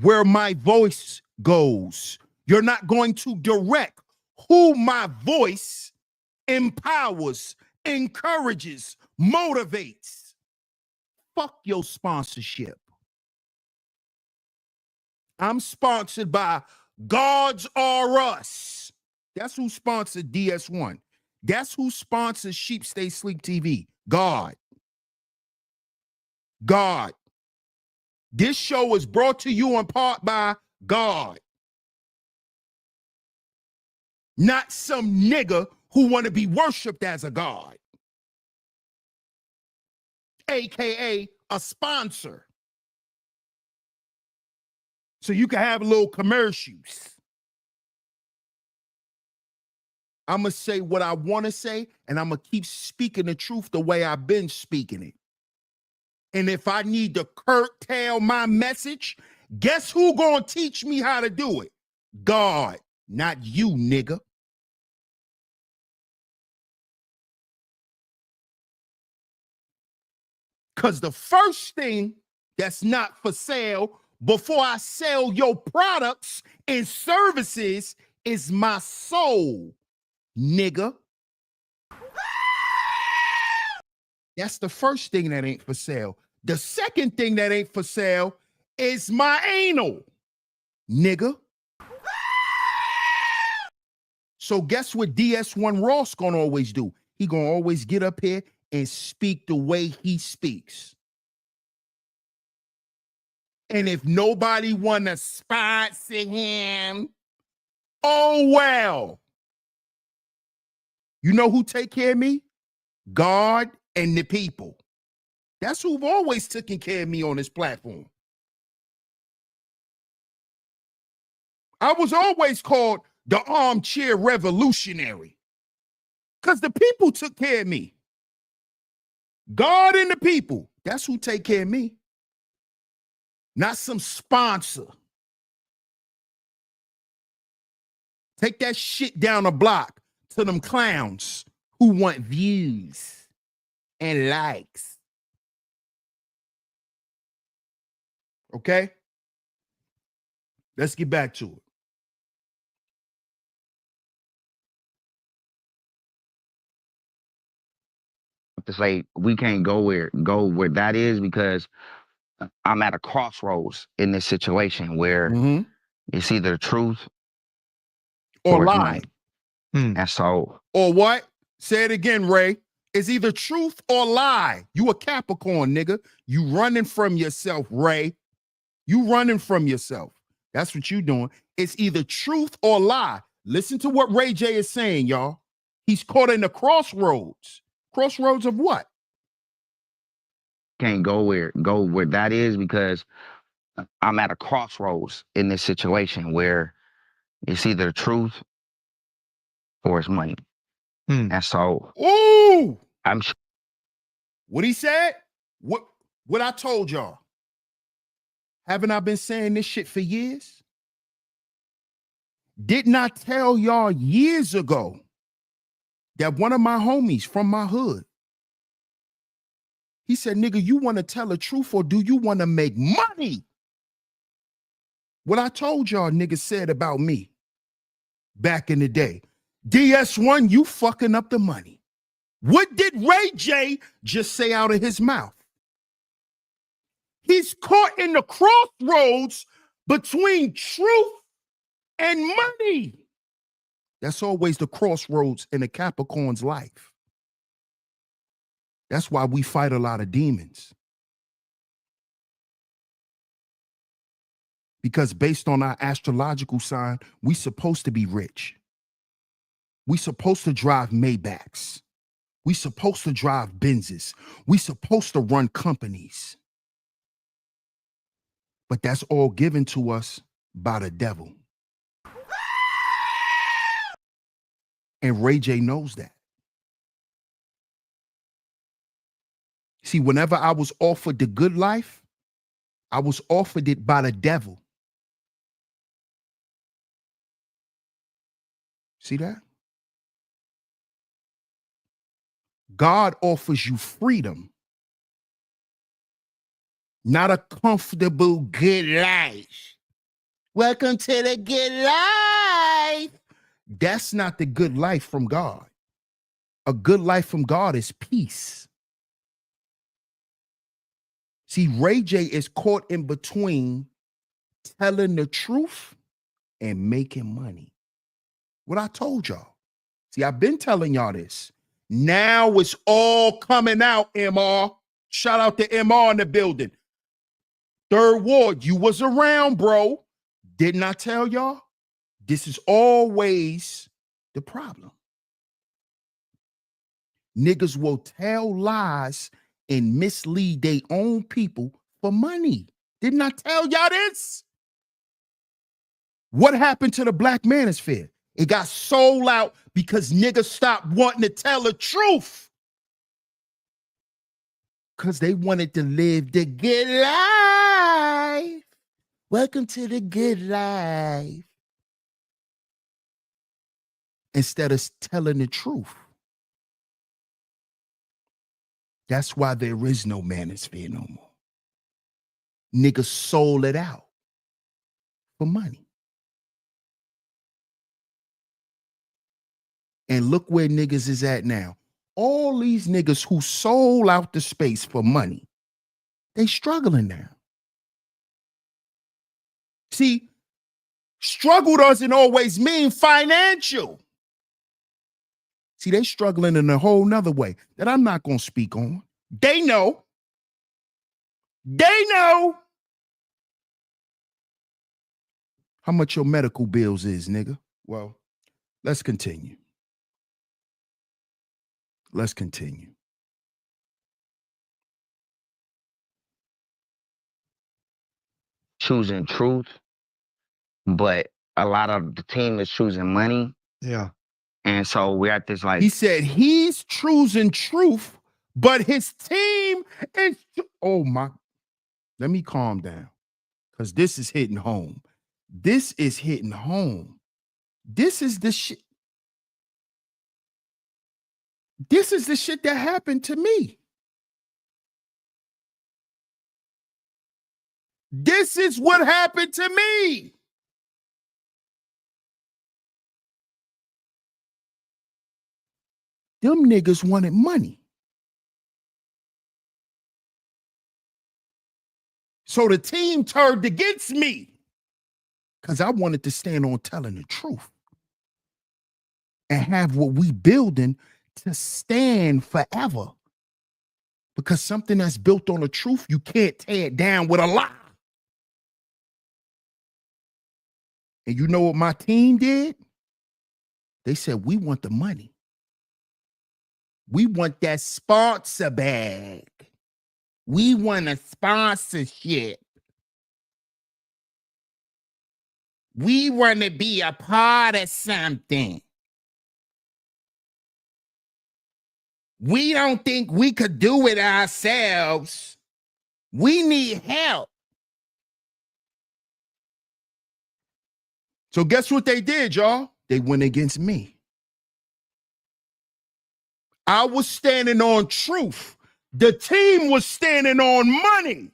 where my voice goes. You're not going to direct who my voice empowers, encourages, motivates. fuck your sponsorship. I'm sponsored by Gods R Us. That's who sponsored DS1. That's who sponsors Sheep Stay Sleep TV. God. God. This show is brought to you in part by God. Not some nigga who want to be worshiped as a god. AKA a sponsor. So you can have little commercials. I'm going to say what I want to say, and I'm going to keep speaking the truth the way I've been speaking it. And if I need to curtail my message, guess who going to teach me how to do it? God, not you, nigga. Because the first thing that's not for sale before I sell your products and services is my soul, nigga. That's the first thing that ain't for sale. The second thing that ain't for sale is my anal, nigga. So guess what DS1 Ross gonna always do? He gonna always get up here and speak the way he speaks. And if nobody wanna sponsor him, oh well. You know who take care of me? God and the people. That's who've always taken care of me on this platform. I was always called the armchair revolutionary because the people took care of me. God and the people, that's who take care of me. Not some sponsor. Take that shit down the block to them clowns who want views and likes. Okay? Let's get back to it.
To say we can't go where that is because I'm at a crossroads in this situation where it's either truth
Or
it's
lie.
money. And so,
or what? Say it again, Ray. It's either truth or lie. You a Capricorn, nigga. You running from yourself, Ray. You running from yourself. That's what you doing. It's either truth or lie. Listen to what Ray J is saying, y'all. He's caught in the crossroads. Crossroads of what?
can't go where that is because I'm at a crossroads in this situation where it's either truth or it's money. And so,
ooh,
I'm
what he said? What I told y'all? Haven't I been saying this shit for years? Didn't I tell y'all years ago that one of my homies from my hood, he said, nigga, you want to tell the truth or do you want to make money? What I told y'all niggas said about me back in the day. DS1, you fucking up the money. What did Ray J just say out of his mouth? He's caught in the crossroads between truth and money. That's always the crossroads in a Capricorn's life. That's why we fight a lot of demons. Because based on our astrological sign, we supposed to be rich. We supposed to drive Maybachs. We supposed to drive Benzes. We supposed to run companies. But that's all given to us by the devil. And Ray J knows that. See, whenever I was offered the good life, I was offered it by the devil. See that? God offers you freedom, not a comfortable good life. Welcome to the good life. That's not the good life from God. A good life from God is peace. See, Ray J is caught in between telling the truth and making money. What I told y'all. See, I've been telling y'all this. Now it's all coming out, MR. Shout out to MR in the building. Third Ward, you was around, bro. Didn't I tell y'all? This is always the problem. Niggas will tell lies and mislead their own people for money. Didn't I tell y'all this? What happened to the Black Manosphere? It got sold out because niggas stopped wanting to tell the truth. Because they wanted to live the good life. Welcome to the good life. Instead of telling the truth. That's why there is no manosphere no more. Niggas sold it out for money. And look where niggas is at now. All these niggas who sold out the space for money, they struggling now. See, struggle doesn't always mean financial. See, they struggling in a whole nother way that I'm not going to speak on. They know. They know how much your medical bills is, nigga. Well, let's continue. Let's continue.
Choosing truth, but a lot of the team is choosing money.
Yeah.
And so we're at this like,
He said he's choosing truth, but his team is, oh my, let me calm down because this is hitting home. This is hitting home. This is the shit. This is the shit that happened to me. This is what happened to me. Them niggas wanted money. So the team turned against me because I wanted to stand on telling the truth and have what we building to stand forever. Because something that's built on the truth, you can't tear it down with a lie. And you know what my team did? They said, we want the money. We want that sponsor bag. We want a sponsorship. We want to be a part of something. We don't think we could do it ourselves. We need help. So guess what they did, y'all? They went against me. I was standing on truth. The team was standing on money.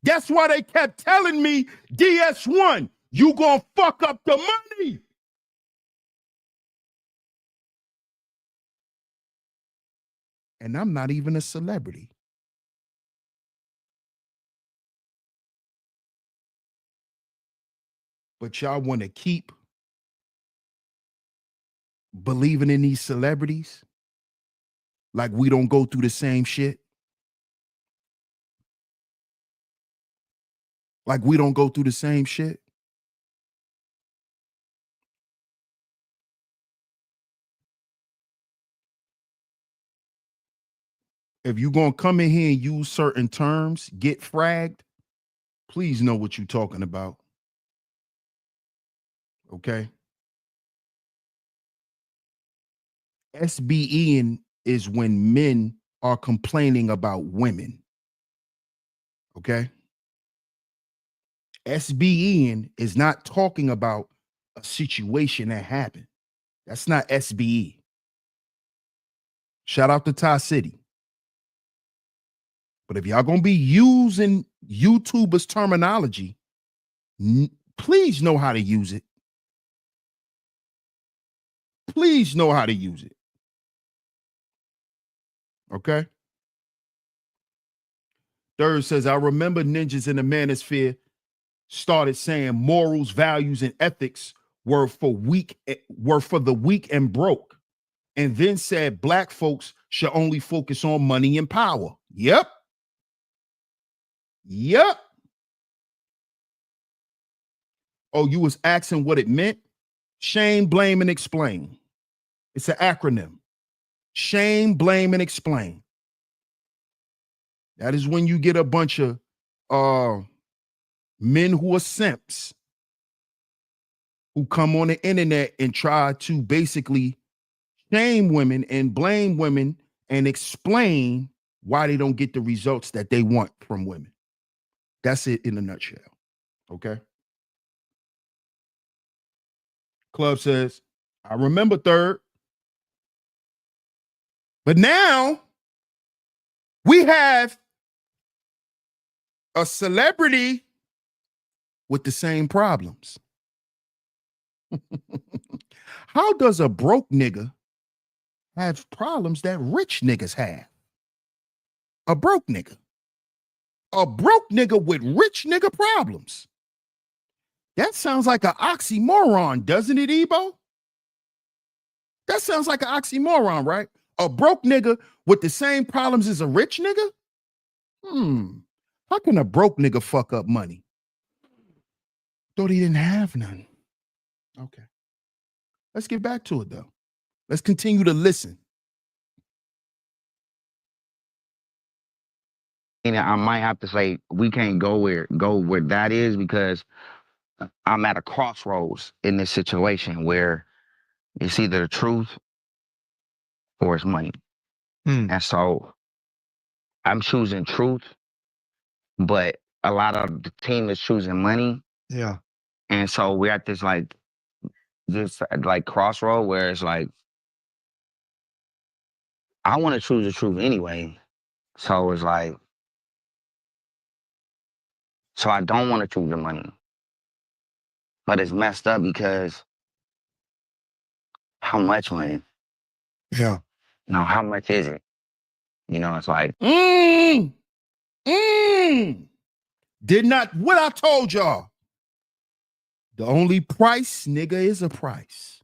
That's why they kept telling me, DS1, you gonna fuck up the money. And I'm not even a celebrity. But y'all want to keep believing in these celebrities like we don't go through the same shit. Like we don't go through the same shit. If you're going to come in here and use certain terms, get fragged, please know what you're talking about. Okay? SBEing is when men are complaining about women. Okay? SBEing is not talking about a situation that happened. That's not SBE. Shout out to Ty City. But if y'all gonna be using YouTubers' terminology, please know how to use it. Please know how to use it. Okay? Third says, I remember ninjas in the manosphere started saying morals, values, and ethics were for the weak and broke. And then said black folks should only focus on money and power. Yep. Yep. Oh, you was asking what it meant? Shame, blame, and explain. It's an acronym. Shame, blame, and explain. That is when you get a bunch of men who are simps who come on the internet and try to basically shame women and blame women and explain why they don't get the results that they want from women. That's it in a nutshell. Okay. Club says, I remember third. But now we have a celebrity with the same problems. How does a broke nigga have problems that rich niggas have? A broke nigga. A broke nigga with rich nigga problems. That sounds like an oxymoron, doesn't it, Ebo? That sounds like an oxymoron, right? A broke nigga with the same problems as a rich nigga? How can a broke nigga fuck up money? Thought he didn't have none. Okay. Let's get back to it, though. Let's continue to listen.
And I might have to say we can't go where that is, because I'm at a crossroads in this situation where it's either the truth or it's money. And so I'm choosing truth, but a lot of the team is choosing money.
Yeah.
And so we're at this crossroad where it's like, I want to choose the truth anyway. So it's like, so I don't want to choose the money. But it's messed up because how much money?
Yeah.
How much is it? It's like,
Did not what I told y'all. The only price, nigga, is a price.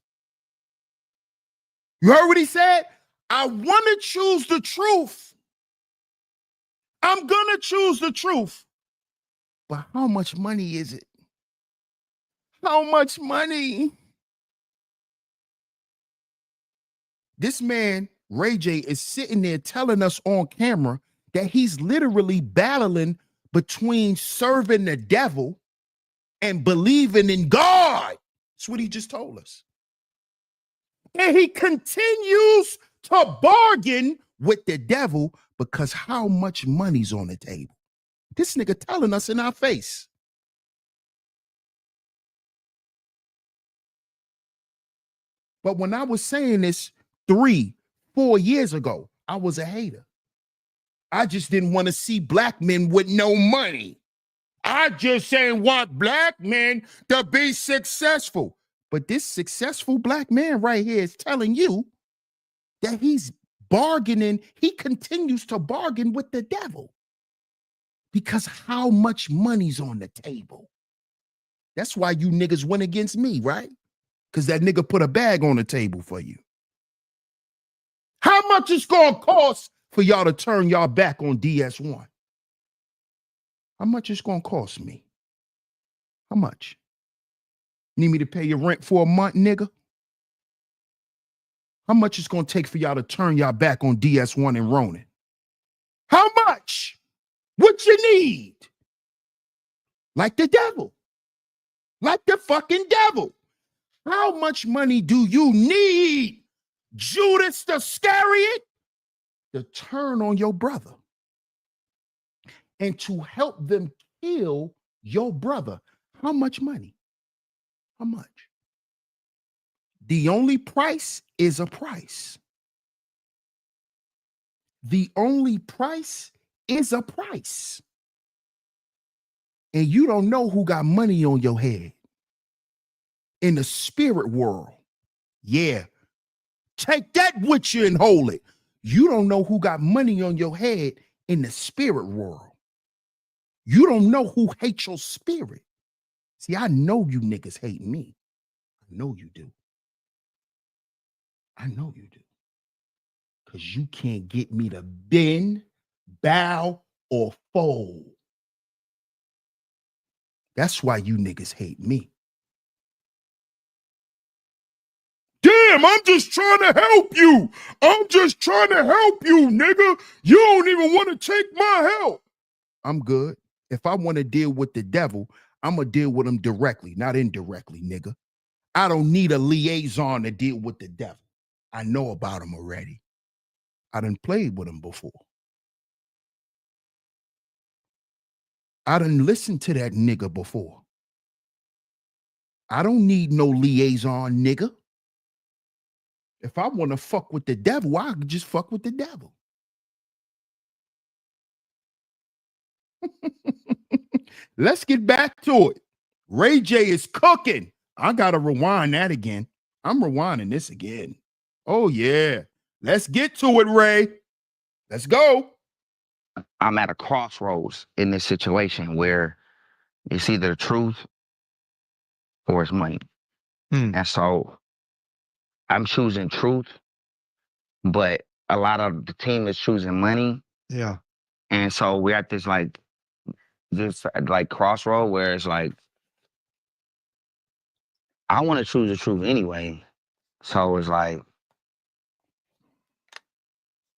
You heard what he said? I want to choose the truth. I'm gonna choose the truth. But how much money is it? How much money? This man, Ray J, is sitting there telling us on camera that he's literally battling between serving the devil and believing in God. That's what he just told us. And he continues to bargain with the devil because how much money's on the table? This nigga telling us in our face. But when I was saying this 3-4 years ago, I was a hater. I just didn't want to see black men with no money. I just ain't want black men to be successful. But this successful black man right here is telling you that he's bargaining. He continues to bargain with the devil because how much money's on the table? That's why you niggas went against me, right? Because that nigga put a bag on the table for you. How much it's gonna cost for y'all to turn y'all back on DS1? How much it's gonna cost me? How much? Need me to pay your rent for a month, nigga? How much it's gonna take for y'all to turn y'all back on DS1 and Ronin? How much? What you need? Like the devil. Like the fucking devil. How much money do you need, Judas the Iscariot, to turn on your brother and to help them kill your brother? How much money? How much? The only price is a price. The only price is a price. And you don't know who got money on your head. In the spirit world, yeah, take that with you and hold it. You don't know who got money on your head in the spirit world. You don't know who hates your spirit. See, I know you niggas hate me. I know you do. I know you do. Because you can't get me to bend, bow, or fold. That's why you niggas hate me. Damn, I'm just trying to help you. I'm just trying to help you, nigga. You don't even want to take my help. I'm good. If I want to deal with the devil, I'm going to deal with him directly, not indirectly, nigga. I don't need a liaison to deal with the devil. I know about him already. I done played with him before. I done listened to that nigga before. I don't need no liaison, nigga. If I want to fuck with the devil, I can just fuck with the devil. Let's get back to it. Ray J is cooking. I got to rewind that again. I'm rewinding this again. Oh, yeah. Let's get to it, Ray. Let's go.
I'm at a crossroads in this situation where it's either the truth or it's money. And so I'm choosing truth, but a lot of the team is choosing money.
Yeah.
And so we're at this crossroad where it's like, I want to choose the truth anyway. So it's like,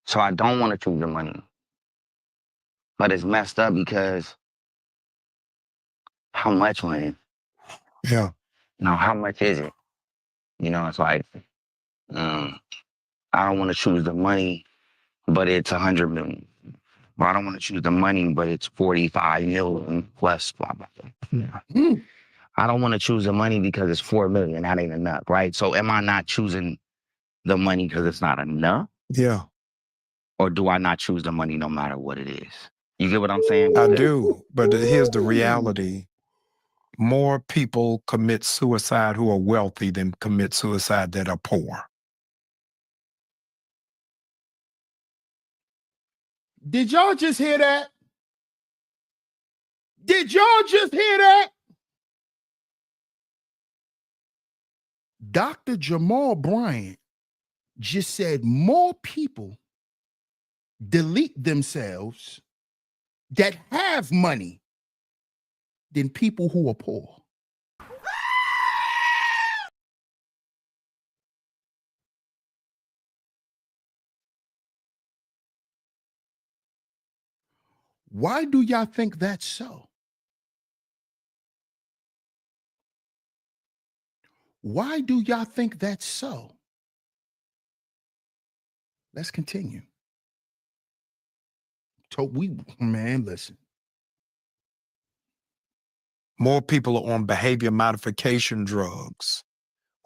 so I don't want to choose the money. But it's messed up because how much money?
Yeah.
You know, how much is it? You know, it's like, I don't want to choose the money, but it's 100 million. Or I don't want to choose the money, but it's 45 million plus blah, blah, blah.
Yeah.
I don't want to choose the money because it's 4 million. That ain't enough, right? So am I not choosing the money because it's not enough?
Yeah.
Or do I not choose the money no matter what it is? You get what I'm saying?
I do. But here's the reality. More people commit suicide who are wealthy than commit suicide that are poor.
Did y'all just hear that? Did y'all just hear that? Dr. Jamal Bryant just said more people delete themselves that have money than people who are poor. Why do y'all think that's so? Why do y'all think that's so? Let's continue. Man, listen.
More people are on behavior modification drugs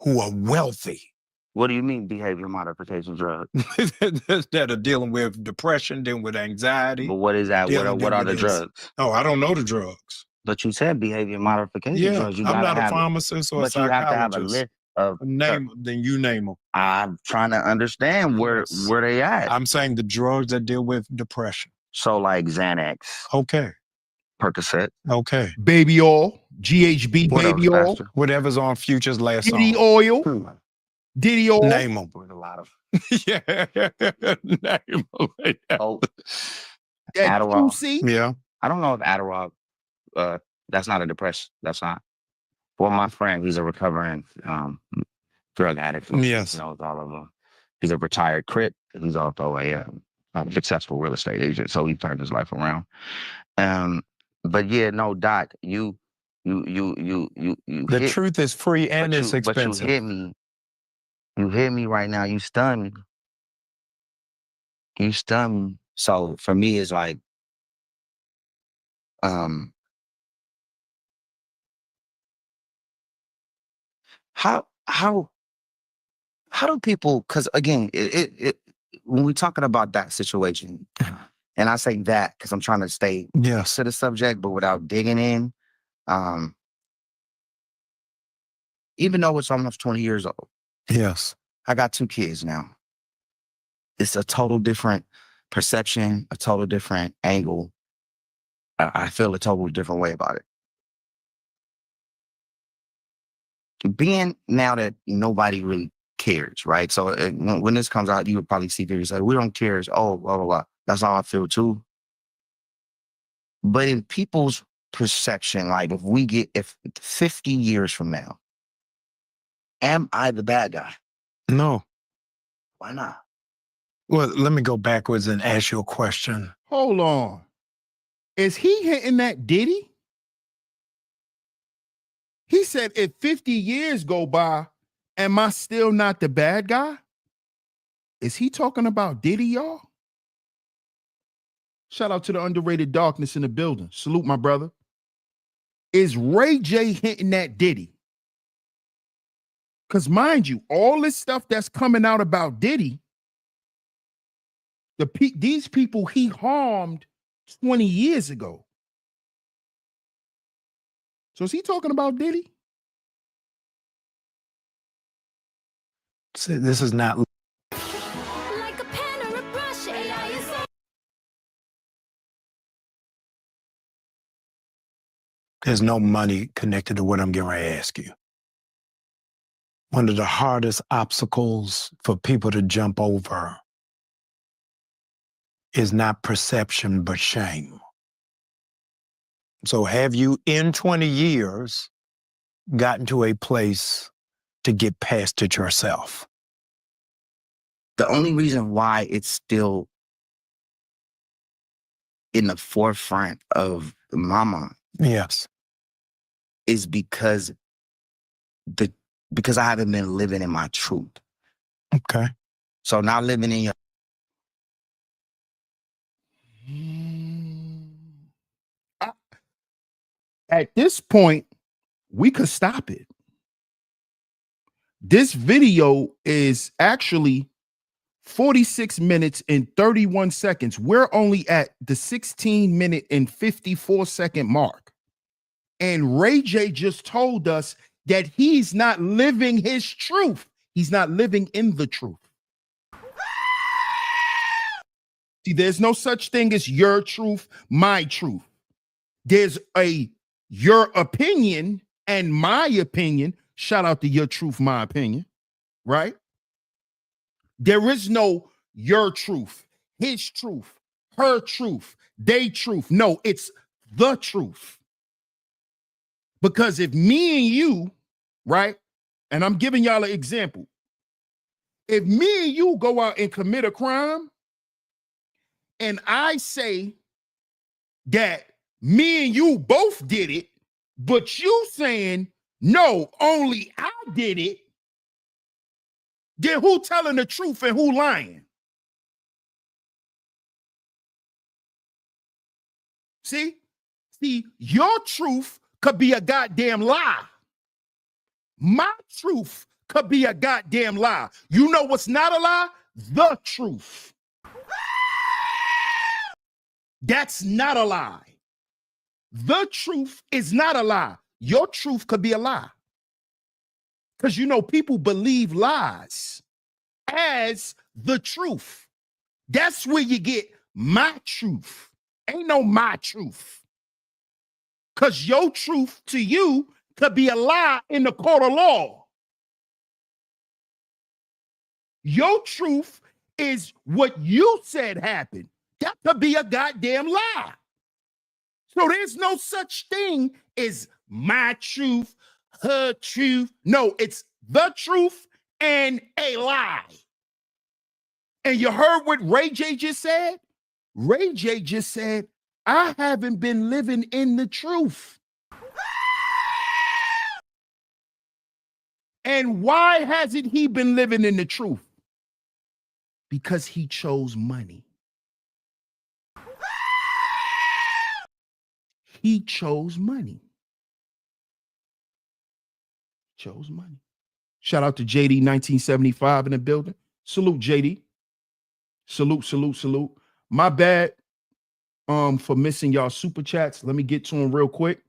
who are wealthy.
What do you mean behavior modification drug?
That are dealing with depression, dealing with anxiety.
But what is that? What are the
this.
drugs?
Oh, I don't know the drugs.
But you said behavior modification
Yeah,
drugs. You
I'm
gotta
not a
have
pharmacist or a
but you have to have a
psychologist.
list of
Name, then you name them.
I'm trying to understand where they at.
I'm saying the drugs that deal with depression.
So like Xanax,
Okay.
Percocet.
Okay.
Baby oil, GHB,
What
baby
else,
oil,
Pastor?
Whatever's on Future's last
Diddy
song.
oil, Diddy oil.
Name them.
There's a lot of
Yeah. Name them.
oh,
That
Adderall.
juicy.
Yeah.
I don't know if Adderall. That's not a depression. That's not. Well, my friend, he's a recovering drug addict.
Yes.
He knows all of them. He's a retired Crip. He's also a successful real estate agent, so he turned his life around. But yeah, no, Doc, you.
The truth is free and it's expensive.
But you hit me. You hit me right now. You stunned me. You stunned me. So for me, it's like, how do people? Because again, when we're talking about that situation, and I say that because I'm trying to stay
Yes.
to the subject, but without digging in. Even though it's almost 20 years old.
Yes.
I got 2 kids now. It's a total different perception, a total different angle. I feel a totally different way about it. Being now that nobody really cares, right? So when this comes out, you would probably see people say, we don't care. Oh, blah, blah, blah. That's how I feel too. But in people's perception, like if 50 years from now, am I the bad guy?
No.
Why not?
Well, let me go backwards and ask you a question.
Hold on. Is he hitting that Diddy? He said, if 50 years go by, am I still not the bad guy? Is he talking about Diddy, y'all? Shout out to the underrated darkness in the building. Salute, my brother. Is Ray J hitting that Diddy? Because mind you, all this stuff that's coming out about Diddy, these people he harmed 20 years ago. So is he talking about Diddy?
See, this is not.
Like a pen or a brush, AI is
There's no money connected to what I'm getting ready to ask you. One of the hardest obstacles for people to jump over is not perception, but shame. So have you, in 20 years, gotten to a place to get past it yourself?
The only reason why it's still in the forefront of my mind
Yes.
is because I haven't been living in my truth.
Okay.
So not living in your
At this point, we could stop it. This video is actually 46 minutes and 31 seconds. We're only at the 16-minute and 54-second mark. And Ray J just told us that he's not living his truth. He's not living in the truth. See, there's no such thing as your truth, my truth. There's your opinion and my opinion. Shout out to your truth, my opinion, right? There is no your truth, his truth, her truth, they truth. No, it's the truth. Because if me and you, right, and I'm giving y'all an example. If me and you go out and commit a crime, and I say that me and you both did it, but you saying, no, only I did it, then who telling the truth and who lying? See, your truth could be a goddamn lie. My truth could be a goddamn lie. You know what's not a lie? The truth. That's not a lie. The truth is not a lie. Your truth could be a lie. Because you know, people believe lies as the truth. That's where you get my truth. Ain't no my truth. Because your truth to you could be a lie in the court of law. Your truth is what you said happened. That could be a goddamn lie. So there's no such thing as my truth, her truth. No, it's the truth and a lie. And you heard what Ray J just said? Ray J just said, I haven't been living in the truth. And why hasn't he been living in the truth? Because he chose money. He chose money. Chose money. Shout out to JD 1975 in the building. Salute, JD. Salute, salute, salute. My bad for missing y'all super chats. Let me get to them real quick.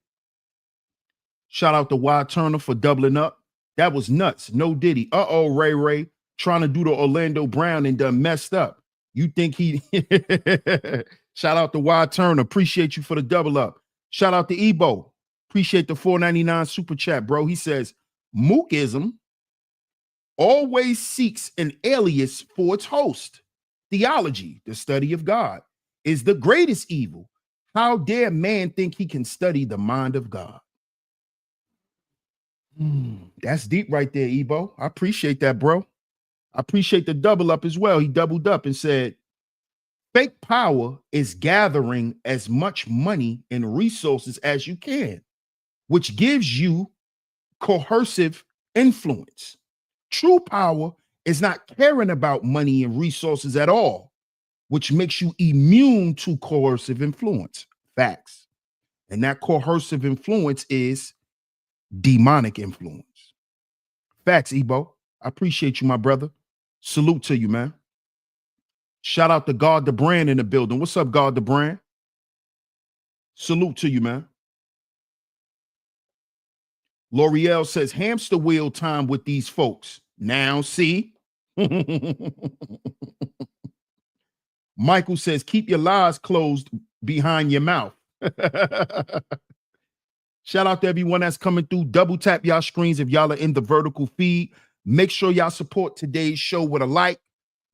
Shout out to Y Turner for doubling up. That was nuts. No Diddy. Uh-oh, Ray trying to do the Orlando Brown and done messed up. You think he Shout out to Y Turner. Appreciate you for the double up. Shout out to Ebo. Appreciate the $4.99 super chat, bro. He says, Mookism always seeks an alias for its host. Theology, the study of God, is the greatest evil. How dare man think he can study the mind of God? That's deep right there, Ebo. I appreciate that, bro. I appreciate the double up as well. He doubled up and said, fake power is gathering as much money and resources as you can, which gives you coercive influence. True power is not caring about money and resources at all, which makes you immune to coercive influence. Facts. And that coercive influence is demonic influence. Facts, Ebo. I appreciate you, my brother. Salute to you, man. Shout out to God the Brand in the building. What's up, God the Brand? Salute to you, man. L'Oreal says hamster wheel time with these folks. Now, see? Michael says keep your lies closed behind your mouth. Shout out to everyone that's coming through. Double tap y'all screens if y'all are in the vertical feed. Make sure y'all support today's show with a like.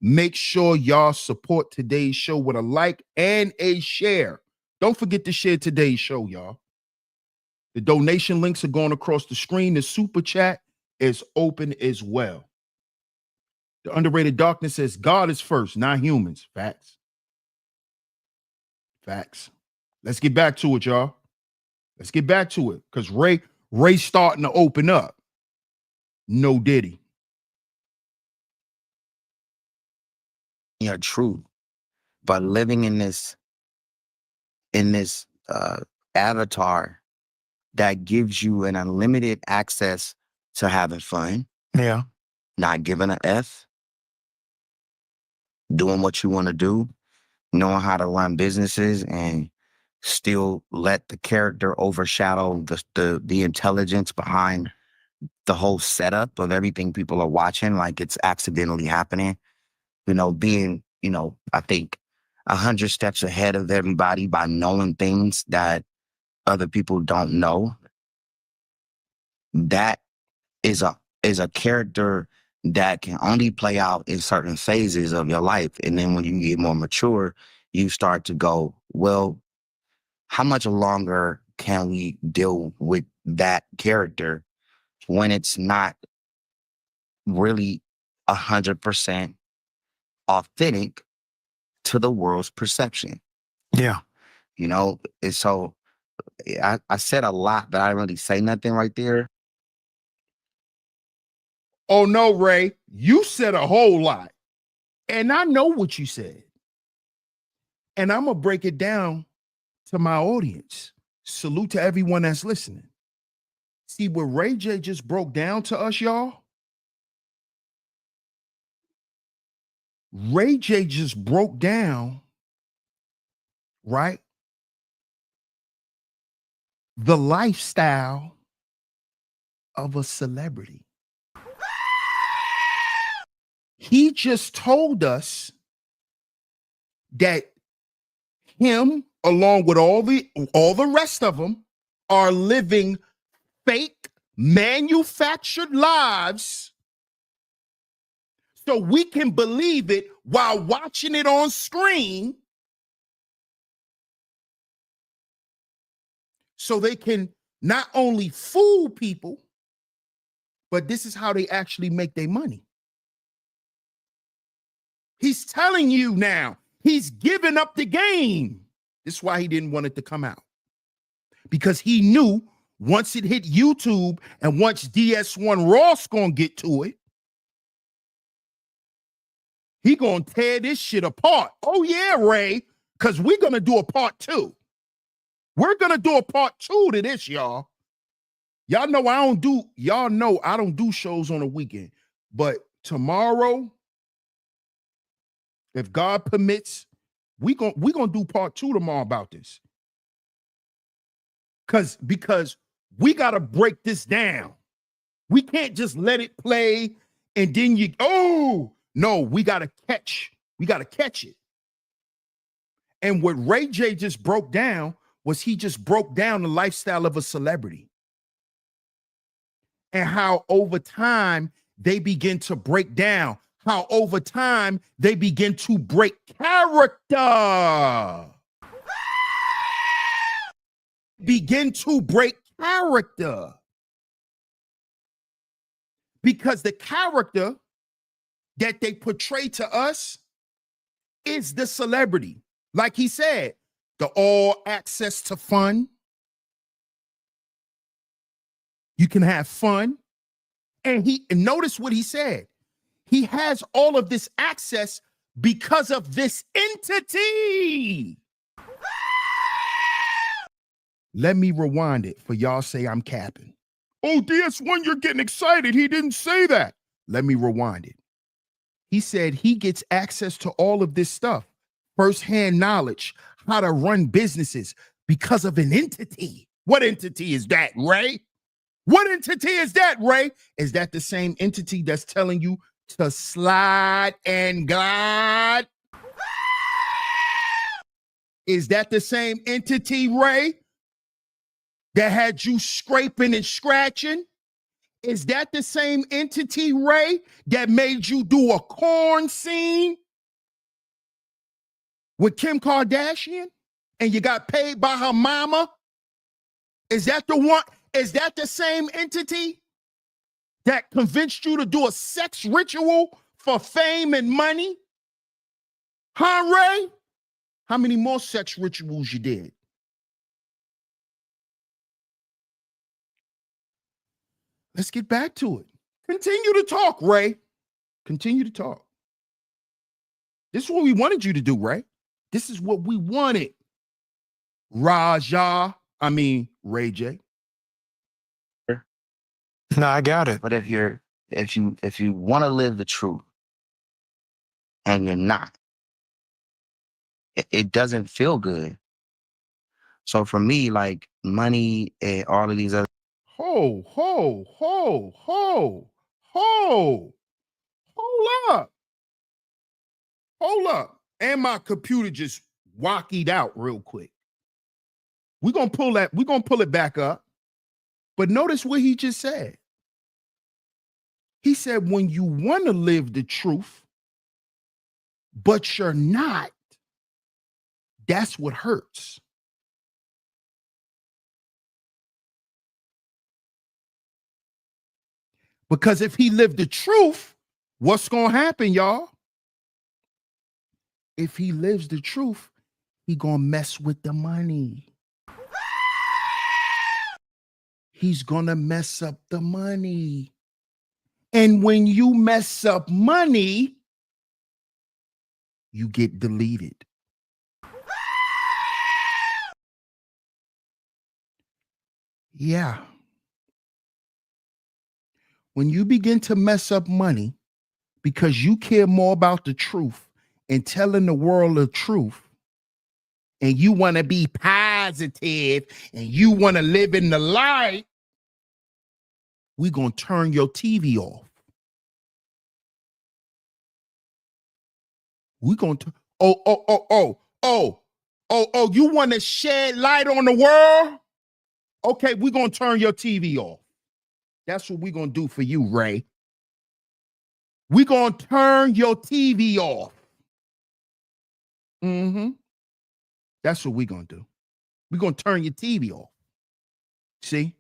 Make sure y'all support today's show with a like and a share. Don't forget to share today's show, y'all. The donation links are going across the screen. The super chat is open as well. The underrated darkness says God is first, not humans. Facts. Facts. Let's get back to it, y'all. Let's get back to it. Because Ray's starting to open up. No Diddy.
Yeah, true. But living in this avatar that gives you an unlimited access to having fun,
Yeah.
not giving a F, doing what you want to do, knowing how to run businesses, and still let the character overshadow the intelligence behind the whole setup of everything people are watching, like it's accidentally happening. Being, I think 100 steps ahead of everybody by knowing things that other people don't know. That is a character that can only play out in certain phases of your life. And then when you get more mature, you start to go, well, how much longer can we deal with that character when it's not really 100% authentic to the world's perception?
Yeah.
And so I said a lot, but I didn't really say nothing right there.
Oh, no, Ray. You said a whole lot. And I know what you said. And I'm going to break it down to my audience. Salute to everyone that's listening. See what Ray J just broke down to us, y'all? Ray J just broke down, right, the lifestyle of a celebrity. He just told us that him, along with all the rest of them, are living fake, manufactured lives so we can believe it while watching it on screen, so they can not only fool people, but this is how they actually make their money. He's telling you now, he's giving up the game. This is why he didn't want it to come out. Because he knew once it hit YouTube and once DS1 Ross gonna get to it, he gonna tear this shit apart. Oh yeah, Ray, because we're gonna do a part 2. We're gonna do a part 2 to this, y'all. Y'all know I don't do shows on a weekend. But tomorrow, if God permits, we gonna do part 2 tomorrow about this. Because we gotta break this down. We can't just let it play and then no, we gotta catch it. And what Ray J just broke down was he just broke down the lifestyle of a celebrity and how over time they begin to break down, how over time they begin to break character. Begin to break character. Because the character that they portray to us is the celebrity. Like he said, the all access to fun. You can have fun. And notice what he said. He has all of this access because of this entity. Let me rewind it for y'all say I'm capping. Oh, DS1, you're getting excited. He didn't say that. Let me rewind it. He said he gets access to all of this stuff, firsthand knowledge, how to run businesses because of an entity. What entity is that, Ray? What entity is that, Ray? Is that the same entity that's telling you to slide and glide? Is that the same entity, Ray, that had you scraping and scratching? Is that the same entity, Ray, that made you do a corn scene with Kim Kardashian and you got paid by her mama? Is that the one? Is that the same entity that convinced you to do a sex ritual for fame and money? Huh, Ray? How many more sex rituals you did? Let's get back to it. Continue to talk, Ray. Continue to talk. This is what we wanted you to do, Ray. This is what we wanted. Ray J.
No, I got it.
But if you want to live the truth and you're not, it doesn't feel good. So for me, like money and all of these other
Hold up. Hold up. And my computer just wockied out real quick. We're gonna pull it back up. But notice what he just said. He said, when you want to live the truth, but you're not, that's what hurts. Because if he lived the truth, what's going to happen, y'all? If he lives the truth, he going to mess with the money. He's going to mess up the money. And when you mess up money, you get deleted. Yeah. When you begin to mess up money because you care more about the truth and telling the world the truth, and you want to be positive and you want to live in the light, we're going to turn your TV off. We're going to, you want to shed light on the world? Okay, we're going to turn your TV off. That's what we're going to do for you, Ray. We're going to turn your TV off. That's what we're going to do. We're going to turn your TV off. See?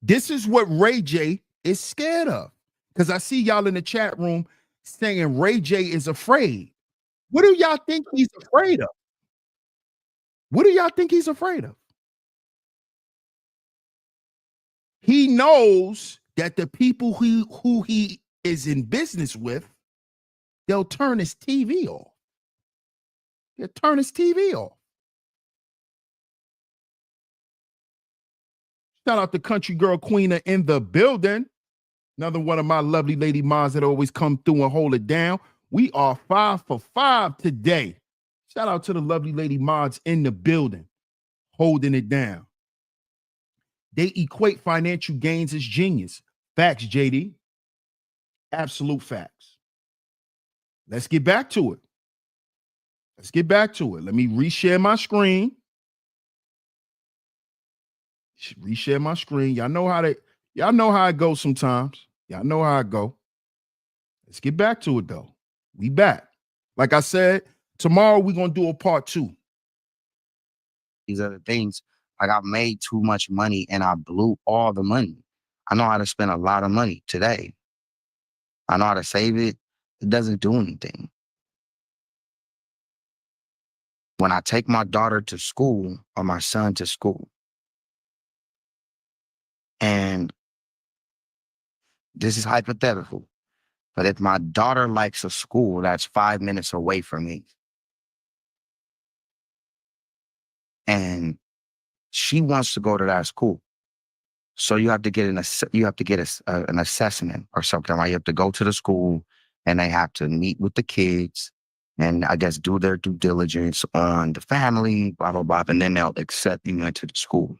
This is what Ray J is scared of. Because I see y'all in the chat room saying Ray J is afraid. What do y'all think he's afraid of? What do y'all think he's afraid of? He knows that the people who he is in business with, they'll turn his TV off. They'll turn his TV off. Shout out to Country Girl Queena in the building. Another one of my lovely lady moms that always come through and hold it down. We are 5 for 5 today. Shout out to the lovely lady mods in the building, holding it down. They equate financial gains as genius. Facts, JD. Absolute facts. Let's get back to it. Let's get back to it. Let me reshare my screen. Reshare my screen. Y'all know how it goes sometimes. Y'all know how it go. Let's get back to it though. We back. Like I said, tomorrow we're gonna do a part 2.
These other things, like I made too much money and I blew all the money. I know how to spend a lot of money today. I know how to save it. It doesn't do anything. When I take my daughter to school or my son to school, and this is hypothetical, but if my daughter likes a school that's 5 minutes away from me, and she wants to go to that school, so you have to get an assessment or something, right? You have to go to the school and they have to meet with the kids and I guess do their due diligence on the family, blah, blah, blah. And then they'll accept you into the school.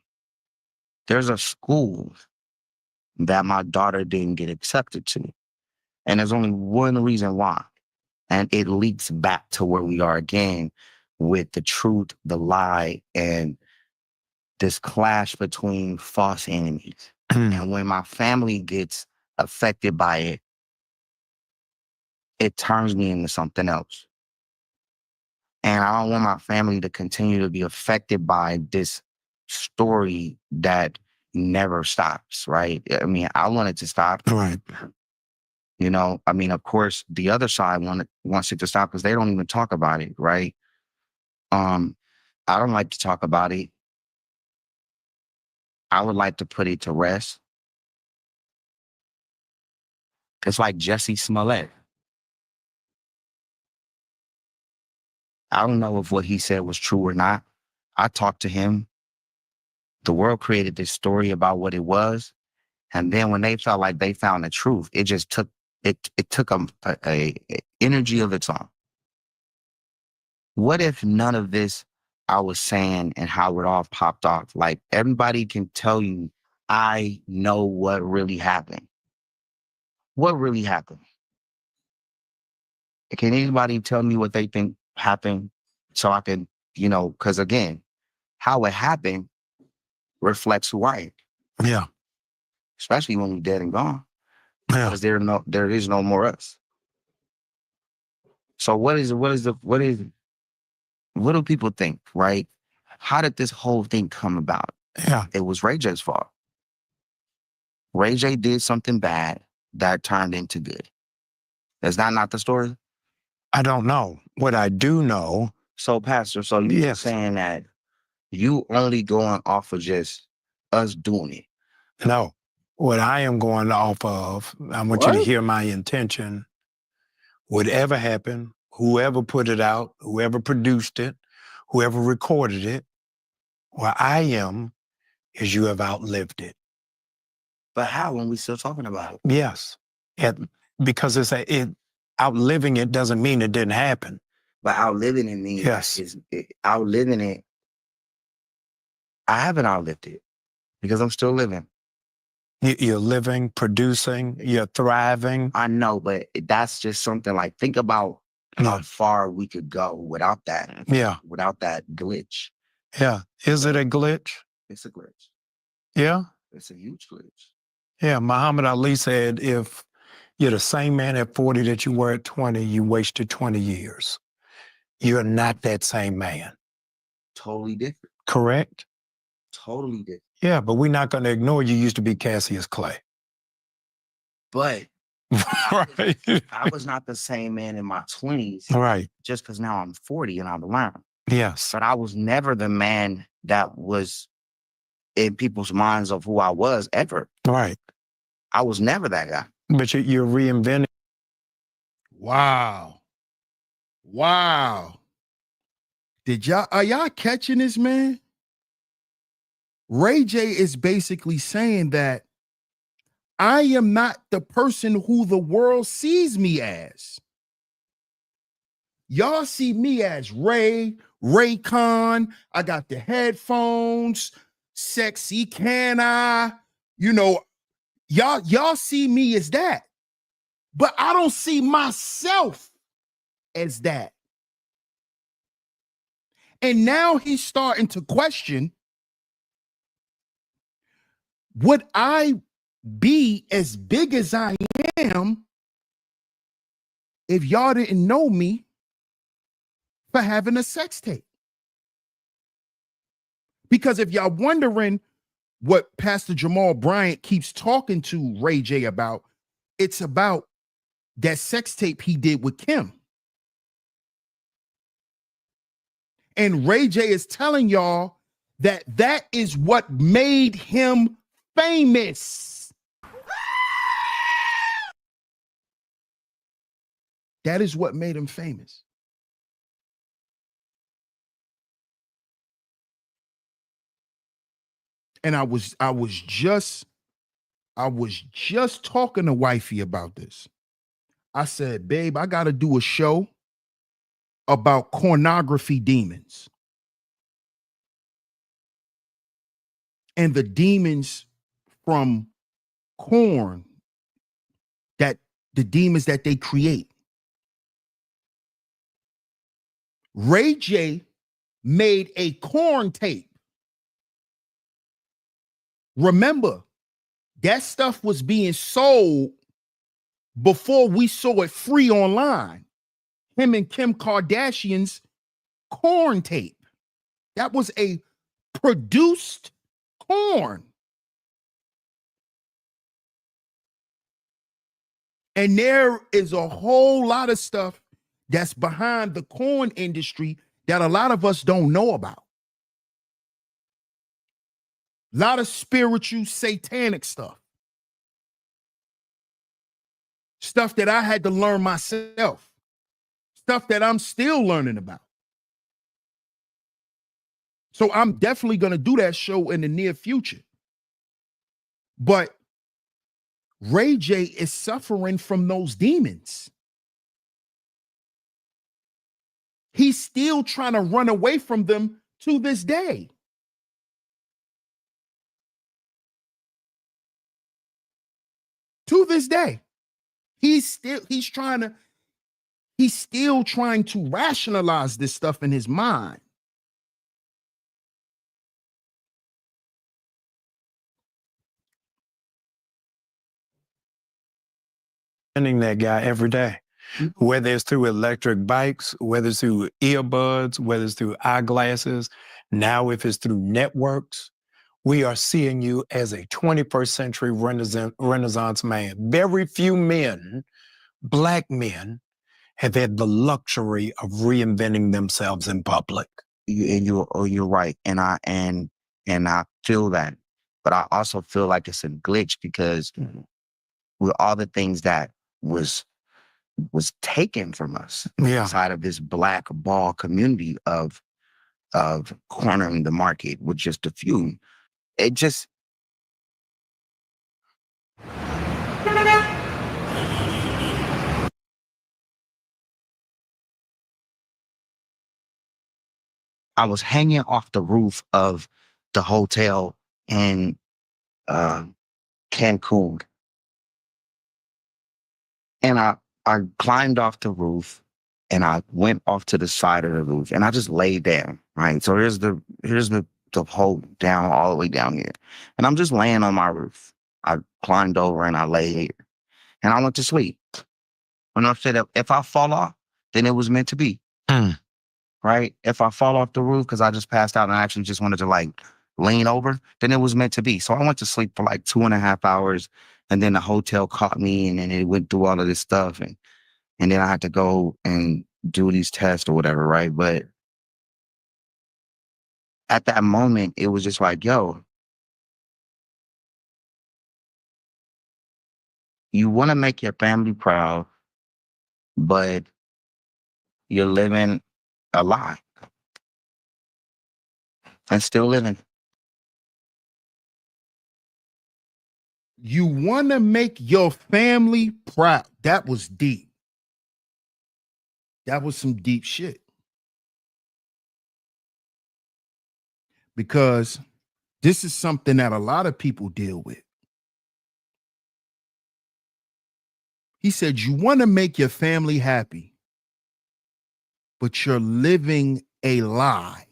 There's a school that my daughter didn't get accepted to. And there's only one reason why. And it leads back to where we are again with the truth, the lie, and this clash between false enemies. And when my family gets affected by it, it turns me into something else. And I don't want my family to continue to be affected by this story that never stops, right? I mean, I want it to stop.
Right.
You know, I mean, of course, the other side wants it to stop because they don't even talk about it, right? I don't like to talk about it. I would like to put it to rest. It's like Jesse Smollett. I don't know if what he said was true or not. I talked to him. The world created this story about what it was. And then when they felt like they found the truth, it just took a energy of its own. What if none of this I was saying and how it all popped off? Like everybody can tell you, I know what really happened. What really happened? Can anybody tell me what they think happened so I can, because again, how it happened reflects who I am,
Yeah.
especially when we're dead and gone,
Yeah.
because there is no more us. So what do people think, right? How did this whole thing come about?
Yeah.
It was Ray J's fault. Ray J did something bad that turned into good. Is that not the story?
I don't know. What I do know.
So, Pastor, so you're
Yes.
saying that you only going off of just us doing it?
No. What I am going off of, I want you to hear my intention. Whatever happened, whoever put it out, whoever produced it, whoever recorded it, where I am is you have outlived it.
But how when we still talking about it?
Yes. Because outliving it doesn't mean it didn't happen.
But outliving it means
Yes.
Outliving it. I haven't outlived it because I'm still living.
You're living, producing, you're thriving.
I know, but that's just something like, think about how far we could go without that.
Yeah.
Without that glitch.
Yeah. Is it a glitch?
It's a glitch.
Yeah.
It's a huge glitch.
Yeah. Muhammad Ali said, if you're the same man at 40 that you were at 20, you wasted 20 years. You're not that same man.
Totally different.
Correct?
Totally different.
Yeah, but we're not going to ignore you used to be Cassius Clay.
But
Right.
I was not the same man in my 20s.
Right.
Just because now I'm 40 and I've learned.
Yes.
But I was never the man that was in people's minds of who I was ever.
Right.
I was never that guy.
But you're reinventing.
Wow. Are y'all catching this, man? Ray J is basically saying that I am not the person who the world sees me as. Y'all see me as Raycon. I got the headphones, sexy can I? Y'all see me as that. But I don't see myself as that. And now he's starting to question, would I be as big as I am if y'all didn't know me for having a sex tape? Because if y'all wondering what Pastor Jamal Bryant keeps talking to Ray J about, it's about that sex tape he did with Kim. And Ray J is telling y'all that that is what made him famous. That is what made him famous. And I was just talking to wifey about this. I said, babe, I got to do a show about pornography demons. And the demons from corn, that the demons that they create. Ray J made a corn tape. Remember, that stuff was being sold before we saw it free online. Him and Kim Kardashian's corn tape. That was a produced corn. And there is a whole lot of stuff that's behind the corn industry that a lot of us don't know about. A lot of spiritual, satanic stuff. Stuff that I had to learn myself. Stuff that I'm still learning about. So I'm definitely going to do that show in the near future. But Ray J is suffering from those demons. He's still trying to run away from them to this day. To this day. He's still trying to rationalize this stuff in his mind.
That guy every day, whether it's through electric bikes, whether it's through earbuds, whether it's through eyeglasses. Now, if it's through networks, we are seeing you as a 21st century Renaissance man. Very few men, Black men, have had the luxury of reinventing themselves in public.
You're right, and I feel that, but I also feel like it's a glitch because with all the things that was taken from us inside of this black ball community of cornering the market with just a few. It just I was hanging off the roof of the hotel in Cancun. And I climbed off the roof and I went off to the side of the roof and I just laid down, right? So here's the hole down all the way down here. And I'm just laying on my roof. I climbed over and I lay here. And I went to sleep. And I said that if I fall off, then it was meant to be. Right? If I fall off the roof because I just passed out and I actually just wanted to like lean over, then it was meant to be. So I went to sleep for like 2.5 hours. And then the hotel caught me and then it went through all of this stuff. And then I had to go and do these tests or whatever, right? But at that moment, it was just like, yo, you want to make your family proud, but you're living a lie and still living.
You want to make your family proud. That was deep. That was some deep shit. Because this is something that a lot of people deal with. He said, you want to make your family happy, but you're living a lie.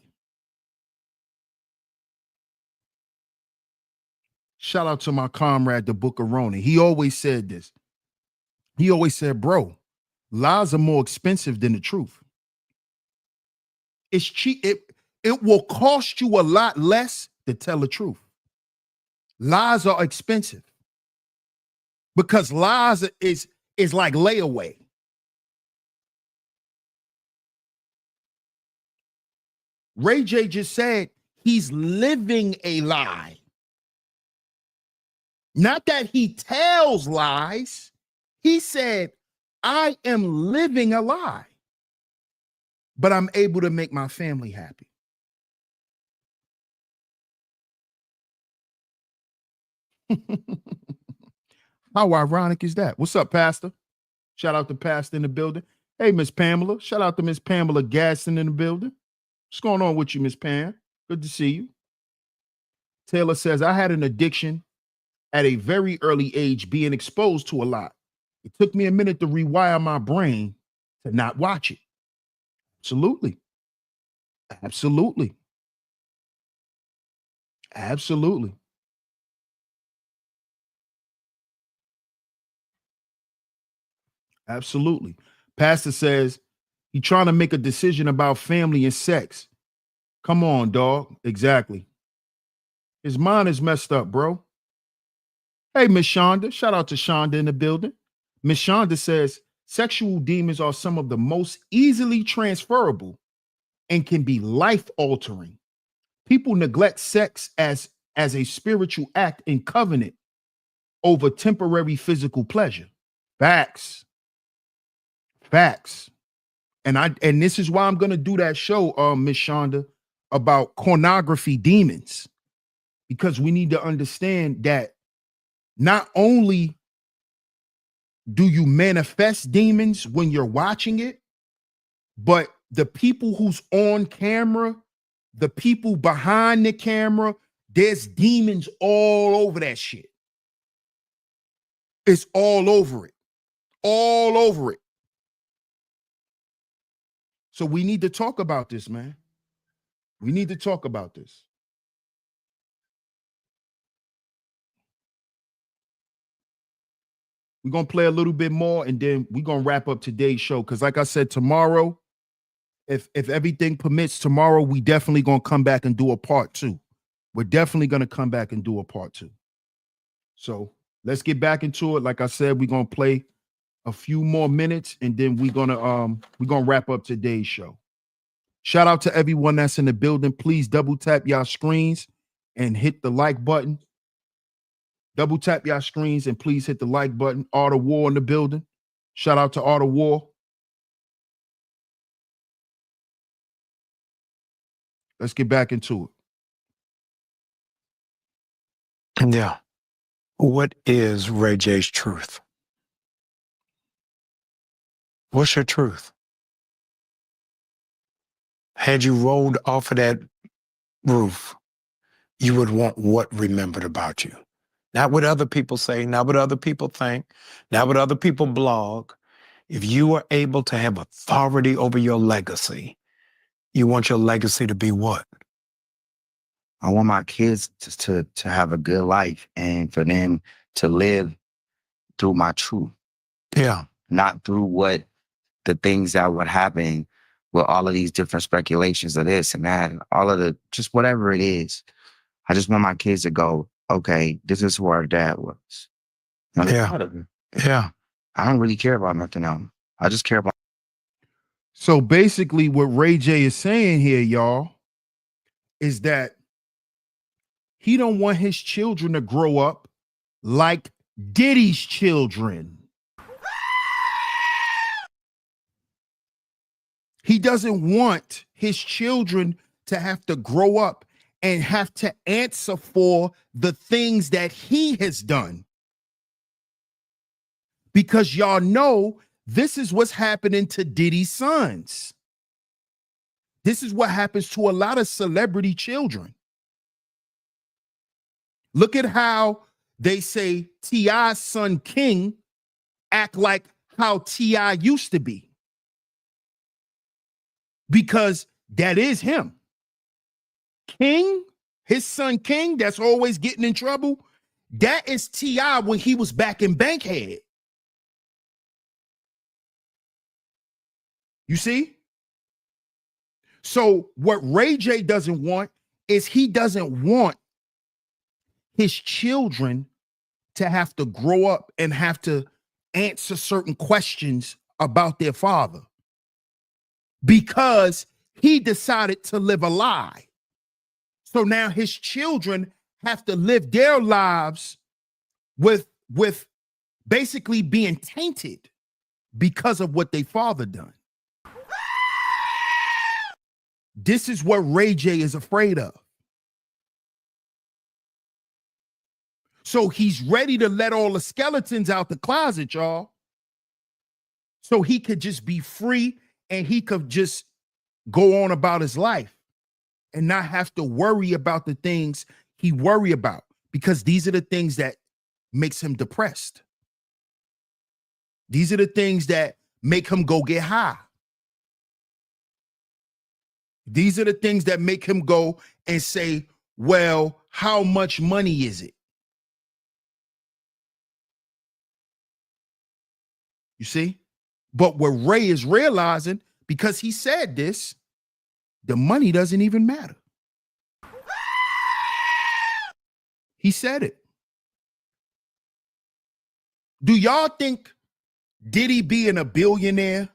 Shout out to my comrade, the Book of Ronan. He always said this. He always said, bro, lies are more expensive than the truth. It's cheap. It will cost you a lot less to tell the truth. Lies are expensive because lies is like layaway. Ray J just said he's living a lie. Not that he tells lies. He said, I am living a lie, but I'm able to make my family happy. How ironic is that? What's up, Pastor? Shout out to Pastor in the building. Hey, Miss Pamela. Shout out to Miss Pamela Gasson in the building. What's going on with you, Miss Pam? Good to see you. Taylor says, I had an addiction at a very early age, being exposed to a lot. It took me a minute to rewire my brain to not watch it. Absolutely. Absolutely. Absolutely. Absolutely. Pastor says he's trying to make a decision about family and sex. Come on, dog. Exactly. His mind is messed up, bro. Hey, Miss Shonda. Shout out to Shonda in the building. Miss Shonda says sexual demons are some of the most easily transferable and can be life-altering. People neglect sex as a spiritual act in covenant over temporary physical pleasure. Facts. Facts. And this is why I'm gonna do that show, Miss Shonda, about pornography demons, because we need to understand that not only do you manifest demons when you're watching it, but the people who's on camera, the people behind the camera, there's demons all over that shit. It's all over it. All over it. So we need to talk about this, man. We need to talk about this. We're going to play a little bit more and then we're going to wrap up today's show. Because like I said, tomorrow, if everything permits, tomorrow we definitely going to come back and do a part 2. We're definitely going to come back and do a part 2. So let's get back into it. Like I said, we're going to play a few more minutes and then we're going to wrap up today's show. Shout out to everyone that's in the building. Please double tap y'all screens and hit the like button. Double tap y'all screens and please hit the like button. Art of War in the building. Shout out to Art of War. Let's get back into
it. Yeah. What is Ray J's truth? What's your truth? Had you rolled off of that roof, you would want what remembered about you? Not what other people say, not what other people think, not what other people blog. If you are able to have authority over your legacy, you want your legacy to be what?
I want my kids to have a good life and for them to live through my truth.
Yeah.
Not through what the things that would happen with all of these different speculations of this and that and all of the, just whatever it is. I just want my kids to go, okay, this is who our dad was.
Yeah. Yeah.
I don't really care about nothing else. I just care about.
So basically what Ray J is saying here, y'all, is that he don't want his children to grow up like Diddy's children. He doesn't want his children to have to grow up and have to answer for the things that he has done. Because y'all know this is what's happening to Diddy's sons. This is what happens to a lot of celebrity children. Look at how they say T.I.'s son King act like how T.I. used to be. Because that is him. King, his son King, that's always getting in trouble, That is T.I. when he was back in Bankhead. You see? So what Ray J doesn't want is he doesn't want his children to have to grow up and have to answer certain questions about their father because he decided to live a lie. So now his children have to live their lives with basically being tainted because of what their father done. This is what Ray J is afraid of. So he's ready to let all the skeletons out the closet, y'all. So he could just be free and he could just go on about his life and not have to worry about the things he worry about, because these are the things that makes him depressed. These are the things that make him go get high. These are the things that make him go and say, well, how much money is it? You see? But what Ray is realizing, because he said this, the money doesn't even matter. He said it. Do y'all think Diddy being a billionaire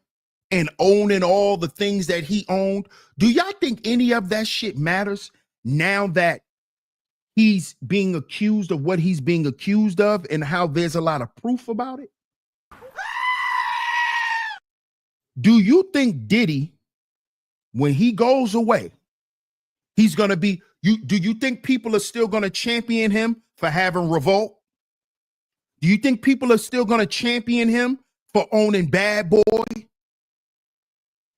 and owning all the things that he owned, do y'all think any of that shit matters now that he's being accused of what he's being accused of and how there's a lot of proof about it? Do you think Diddy, when he goes away, he's going to be, do you think people are still going to champion him for having revolt? Do you think people are still going to champion him for owning Bad Boy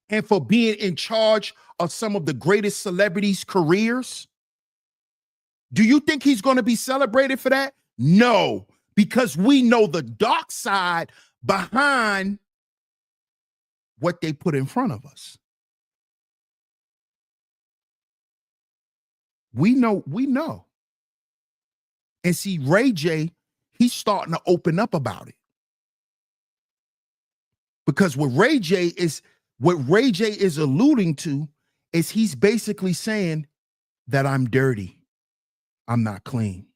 and for being in charge of some of the greatest celebrities' careers? Do you think he's going to be celebrated for that? No, because we know the dark side behind what they put in front of us. We know. And see, Ray J, he's starting to open up about it. Because what Ray J is alluding to is he's basically saying that I'm dirty. I'm not clean.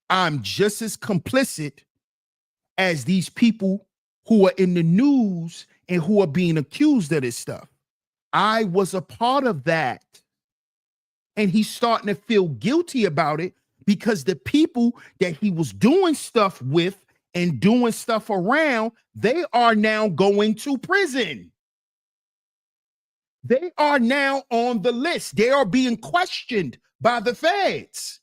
I'm just as complicit as these people who are in the news and who are being accused of this stuff. I was a part of that. And he's starting to feel guilty about it because the people that he was doing stuff with and doing stuff around, they are now going to prison. They are now on the list. They are being questioned by the feds.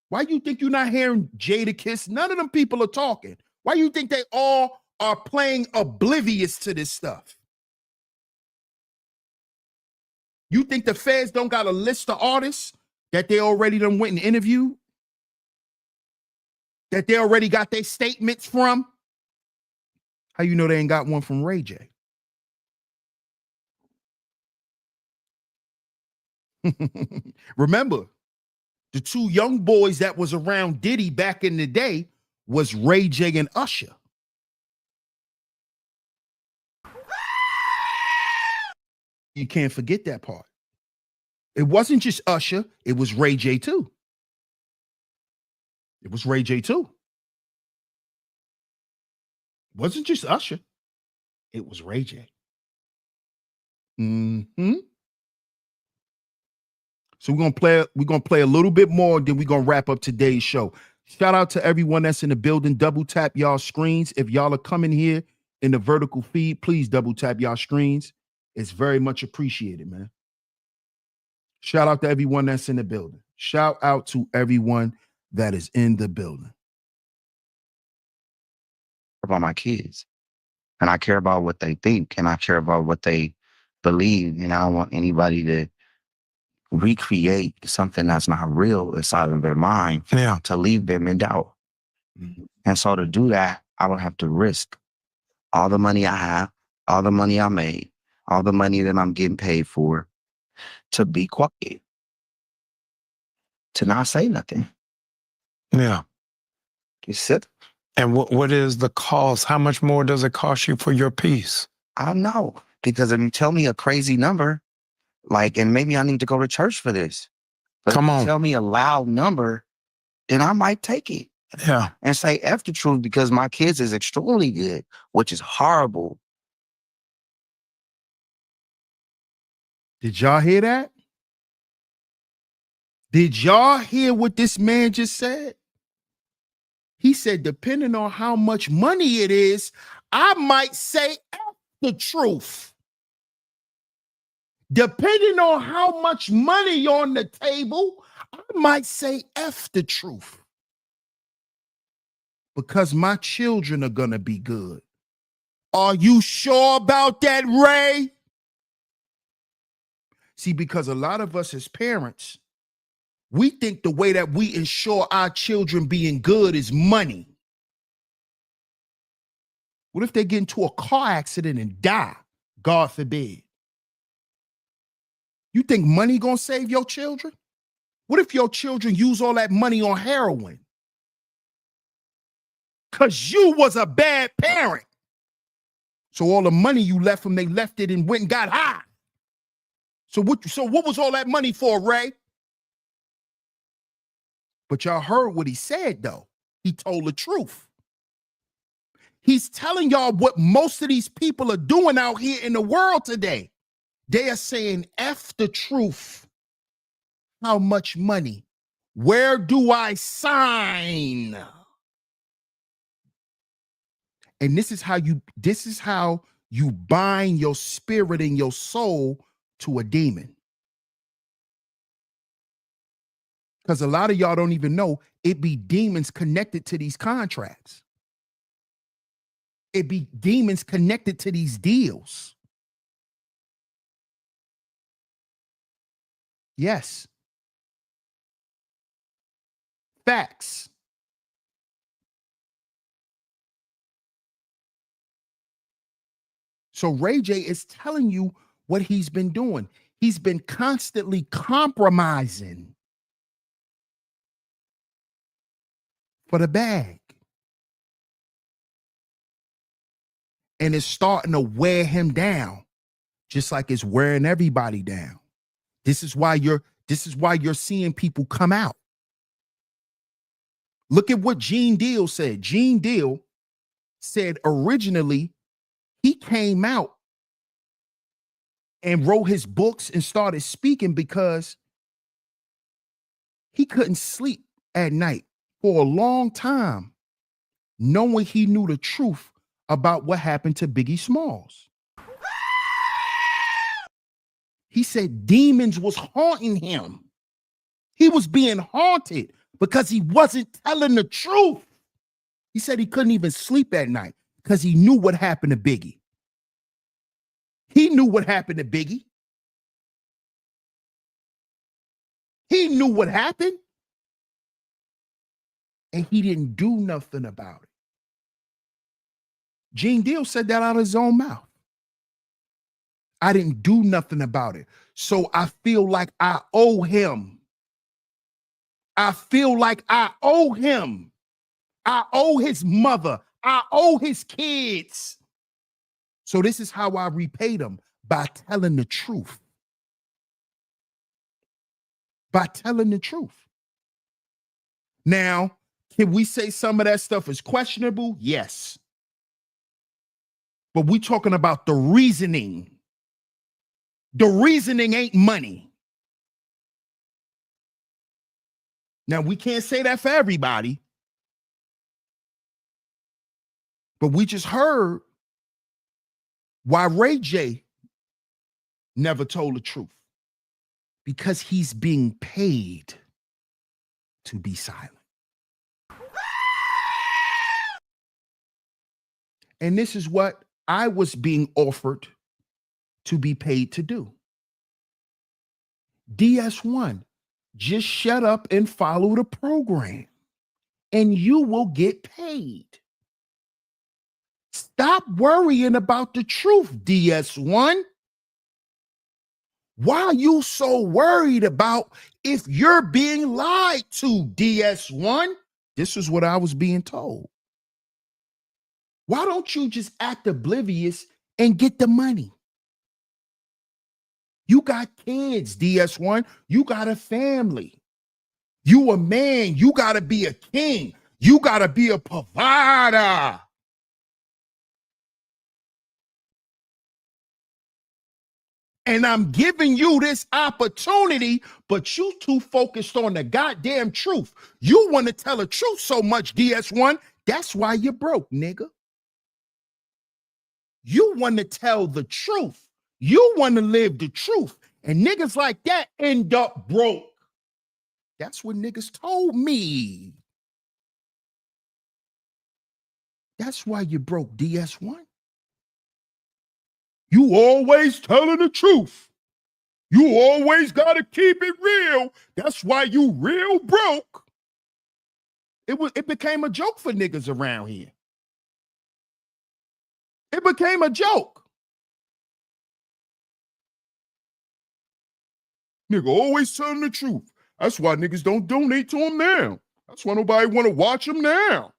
Why do you think you're not hearing Jadakiss? None of them people are talking. Why do you think they all are playing oblivious to this stuff? You think the feds don't got a list of artists that they already done went and interviewed? That they already got their statements from? How you know they ain't got one from Ray J? Remember, the two young boys that was around Diddy back in the day was Ray J and Usher. You can't forget that part. It wasn't just Usher, it was Ray J too. It was Ray J too. It wasn't just Usher, it was Ray J. So we're gonna play a little bit more, then we're gonna wrap up today's show. Shout out to everyone that's in the building. Double tap y'all screens. If y'all are coming here in the vertical feed, please double tap y'all screens. It's very much appreciated, man. Shout out to everyone that's in the building. Shout out to everyone that is in the building.
About my kids, and I care about what they think, and I care about what they believe, and I don't want anybody to recreate something that's not real inside of their mind to leave them in doubt. And so to do that, I would have to risk all the money I have, all the money I made, all the money that I'm getting paid for, to be quiet. to not say nothing.
Yeah.
You sit.
And what is the cost? How much more does it cost you for your peace?
I don't know. Because if you tell me a crazy number, like, and maybe I need to go to church for this. But
Come
if you
on.
tell me a loud number, then I might take it
Yeah.
and say F the truth because my kids is extremely good, which is horrible.
Did y'all hear that? Did y'all hear what this man just said? He said, depending on how much money it is, I might say F the truth. Depending on how much money on the table, I might say F the truth. Because my children are going to be good. Are you sure about that, Ray? See, because a lot of us as parents, we think the way that we ensure our children being good is money. What if they get into a car accident and die? God forbid. You think money gonna save your children? What if your children use all that money on heroin? Because you was a bad parent. So all the money you left them, they left it and went and got high. So what was all that money for, Ray? But y'all heard what he said, though. He told the truth. He's telling y'all what most of these people are doing out here in the world today. They are saying, F the truth. How much money? Where do I sign? And this is how you bind your spirit and your soul to a demon. Because a lot of y'all don't even know it be demons connected to these contracts. It be demons connected to these deals. Yes. Facts. So Ray J is telling you what he's been doing. He's been constantly compromising for the bag. And it's starting to wear him down, just like it's wearing everybody down. This is why you're seeing people come out. Look at what Gene Deal said. Gene Deal said originally he came out and wrote his books and started speaking because he couldn't sleep at night for a long time, knowing he knew the truth about what happened to Biggie Smalls. He said demons was haunting him. He was being haunted because he wasn't telling the truth. He said he couldn't even sleep at night because he knew what happened to Biggie. He knew what happened to Biggie. He knew what happened. And he didn't do nothing about it. Gene Deal said that out of his own mouth. I didn't do nothing about it. So I feel like I owe him. I feel like I owe him. I owe his mother. I owe his kids. So this is how I repay them, by telling the truth. By telling the truth. Now, can we say some of that stuff is questionable? Yes. But we're talking about the reasoning. The reasoning ain't money. Now, we can't say that for everybody. But we just heard why Ray J never told the truth. Because he's being paid to be silent. And this is what I was being offered to be paid to do. DS1, just shut up and follow the program, and you will get paid. Stop worrying about the truth, DS1. Why are you so worried about if you're being lied to, DS1? This is what I was being told. Why don't you just act oblivious and get the money? You got kids, DS1. You got a family. You a man. You got to be a king. You got to be a provider. And I'm giving you this opportunity, but you too focused on the goddamn truth. You want to tell the truth so much, DS1. That's why you're broke, nigga. You want to tell the truth. You want to live the truth. And niggas like that end up broke. That's what niggas told me. That's why you broke, DS1. You always telling the truth. You always got to keep it real. That's why you real broke. It became a joke for niggas around here. It became a joke. Nigga always telling the truth. That's why niggas don't donate to him now. That's why nobody want to watch him now.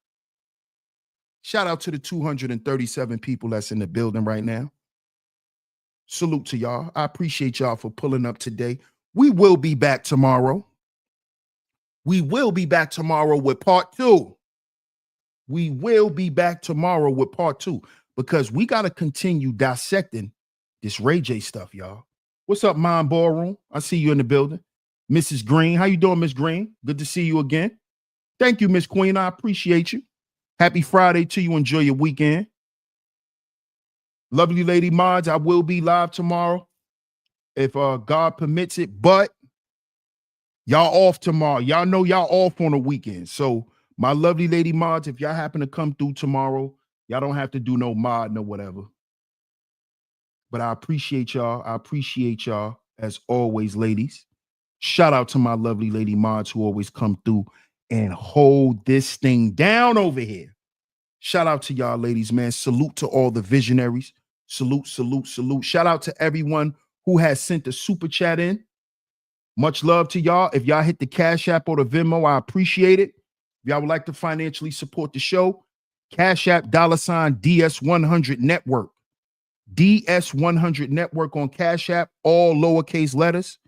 Shout out to the 237 people that's in the building right now. Salute to y'all. I appreciate y'all for pulling up today. We will be back tomorrow. We will be back tomorrow with part 2. We will be back tomorrow with part 2 because we got to continue dissecting this Ray J stuff, y'all. What's up, Mind Ballroom? I see you in the building. Mrs. Green, how you doing, Miss Green? Good to see you again. Thank you, Miss Queen. I appreciate you. Happy Friday to you. Enjoy your weekend. Lovely lady mods, I will be live tomorrow if God permits it, but y'all off tomorrow. Y'all know y'all off on the weekend. So my lovely lady mods, if y'all happen to come through tomorrow, y'all don't have to do no mod, no whatever. But I appreciate y'all. I appreciate y'all as always, ladies. Shout out to my lovely lady mods who always come through and hold this thing down over here. Shout out to y'all, ladies, man. Salute to all the visionaries. Salute, salute, salute. Shout out to everyone who has sent the super chat in. Much love to y'all. If y'all hit the Cash App or the Venmo, I appreciate it. If y'all would like to financially support the show, Cash App $ DS100 Network. DS100 Network on Cash App, all lowercase letters.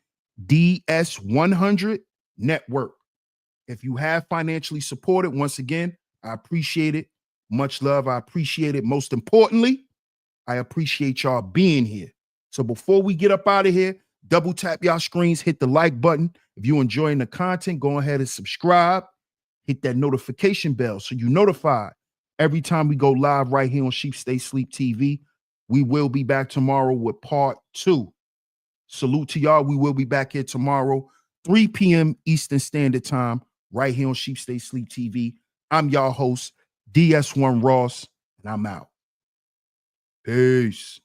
DS100 Network. If you have financially supported, once again, I appreciate it. Much love. I appreciate it. Most importantly, I appreciate y'all being here. So before we get up out of here, double tap y'all screens, hit the like button. If you're enjoying the content, go ahead and subscribe. Hit that notification bell so you're notified every time we go live right here on Sheep Stay Sleep TV. We will be back tomorrow with part 2. Salute to y'all. We will be back here tomorrow, 3 p.m. Eastern Standard Time, right here on Sheep Stay Sleep TV. I'm y'all host, DS1 Ross, and I'm out. Peace.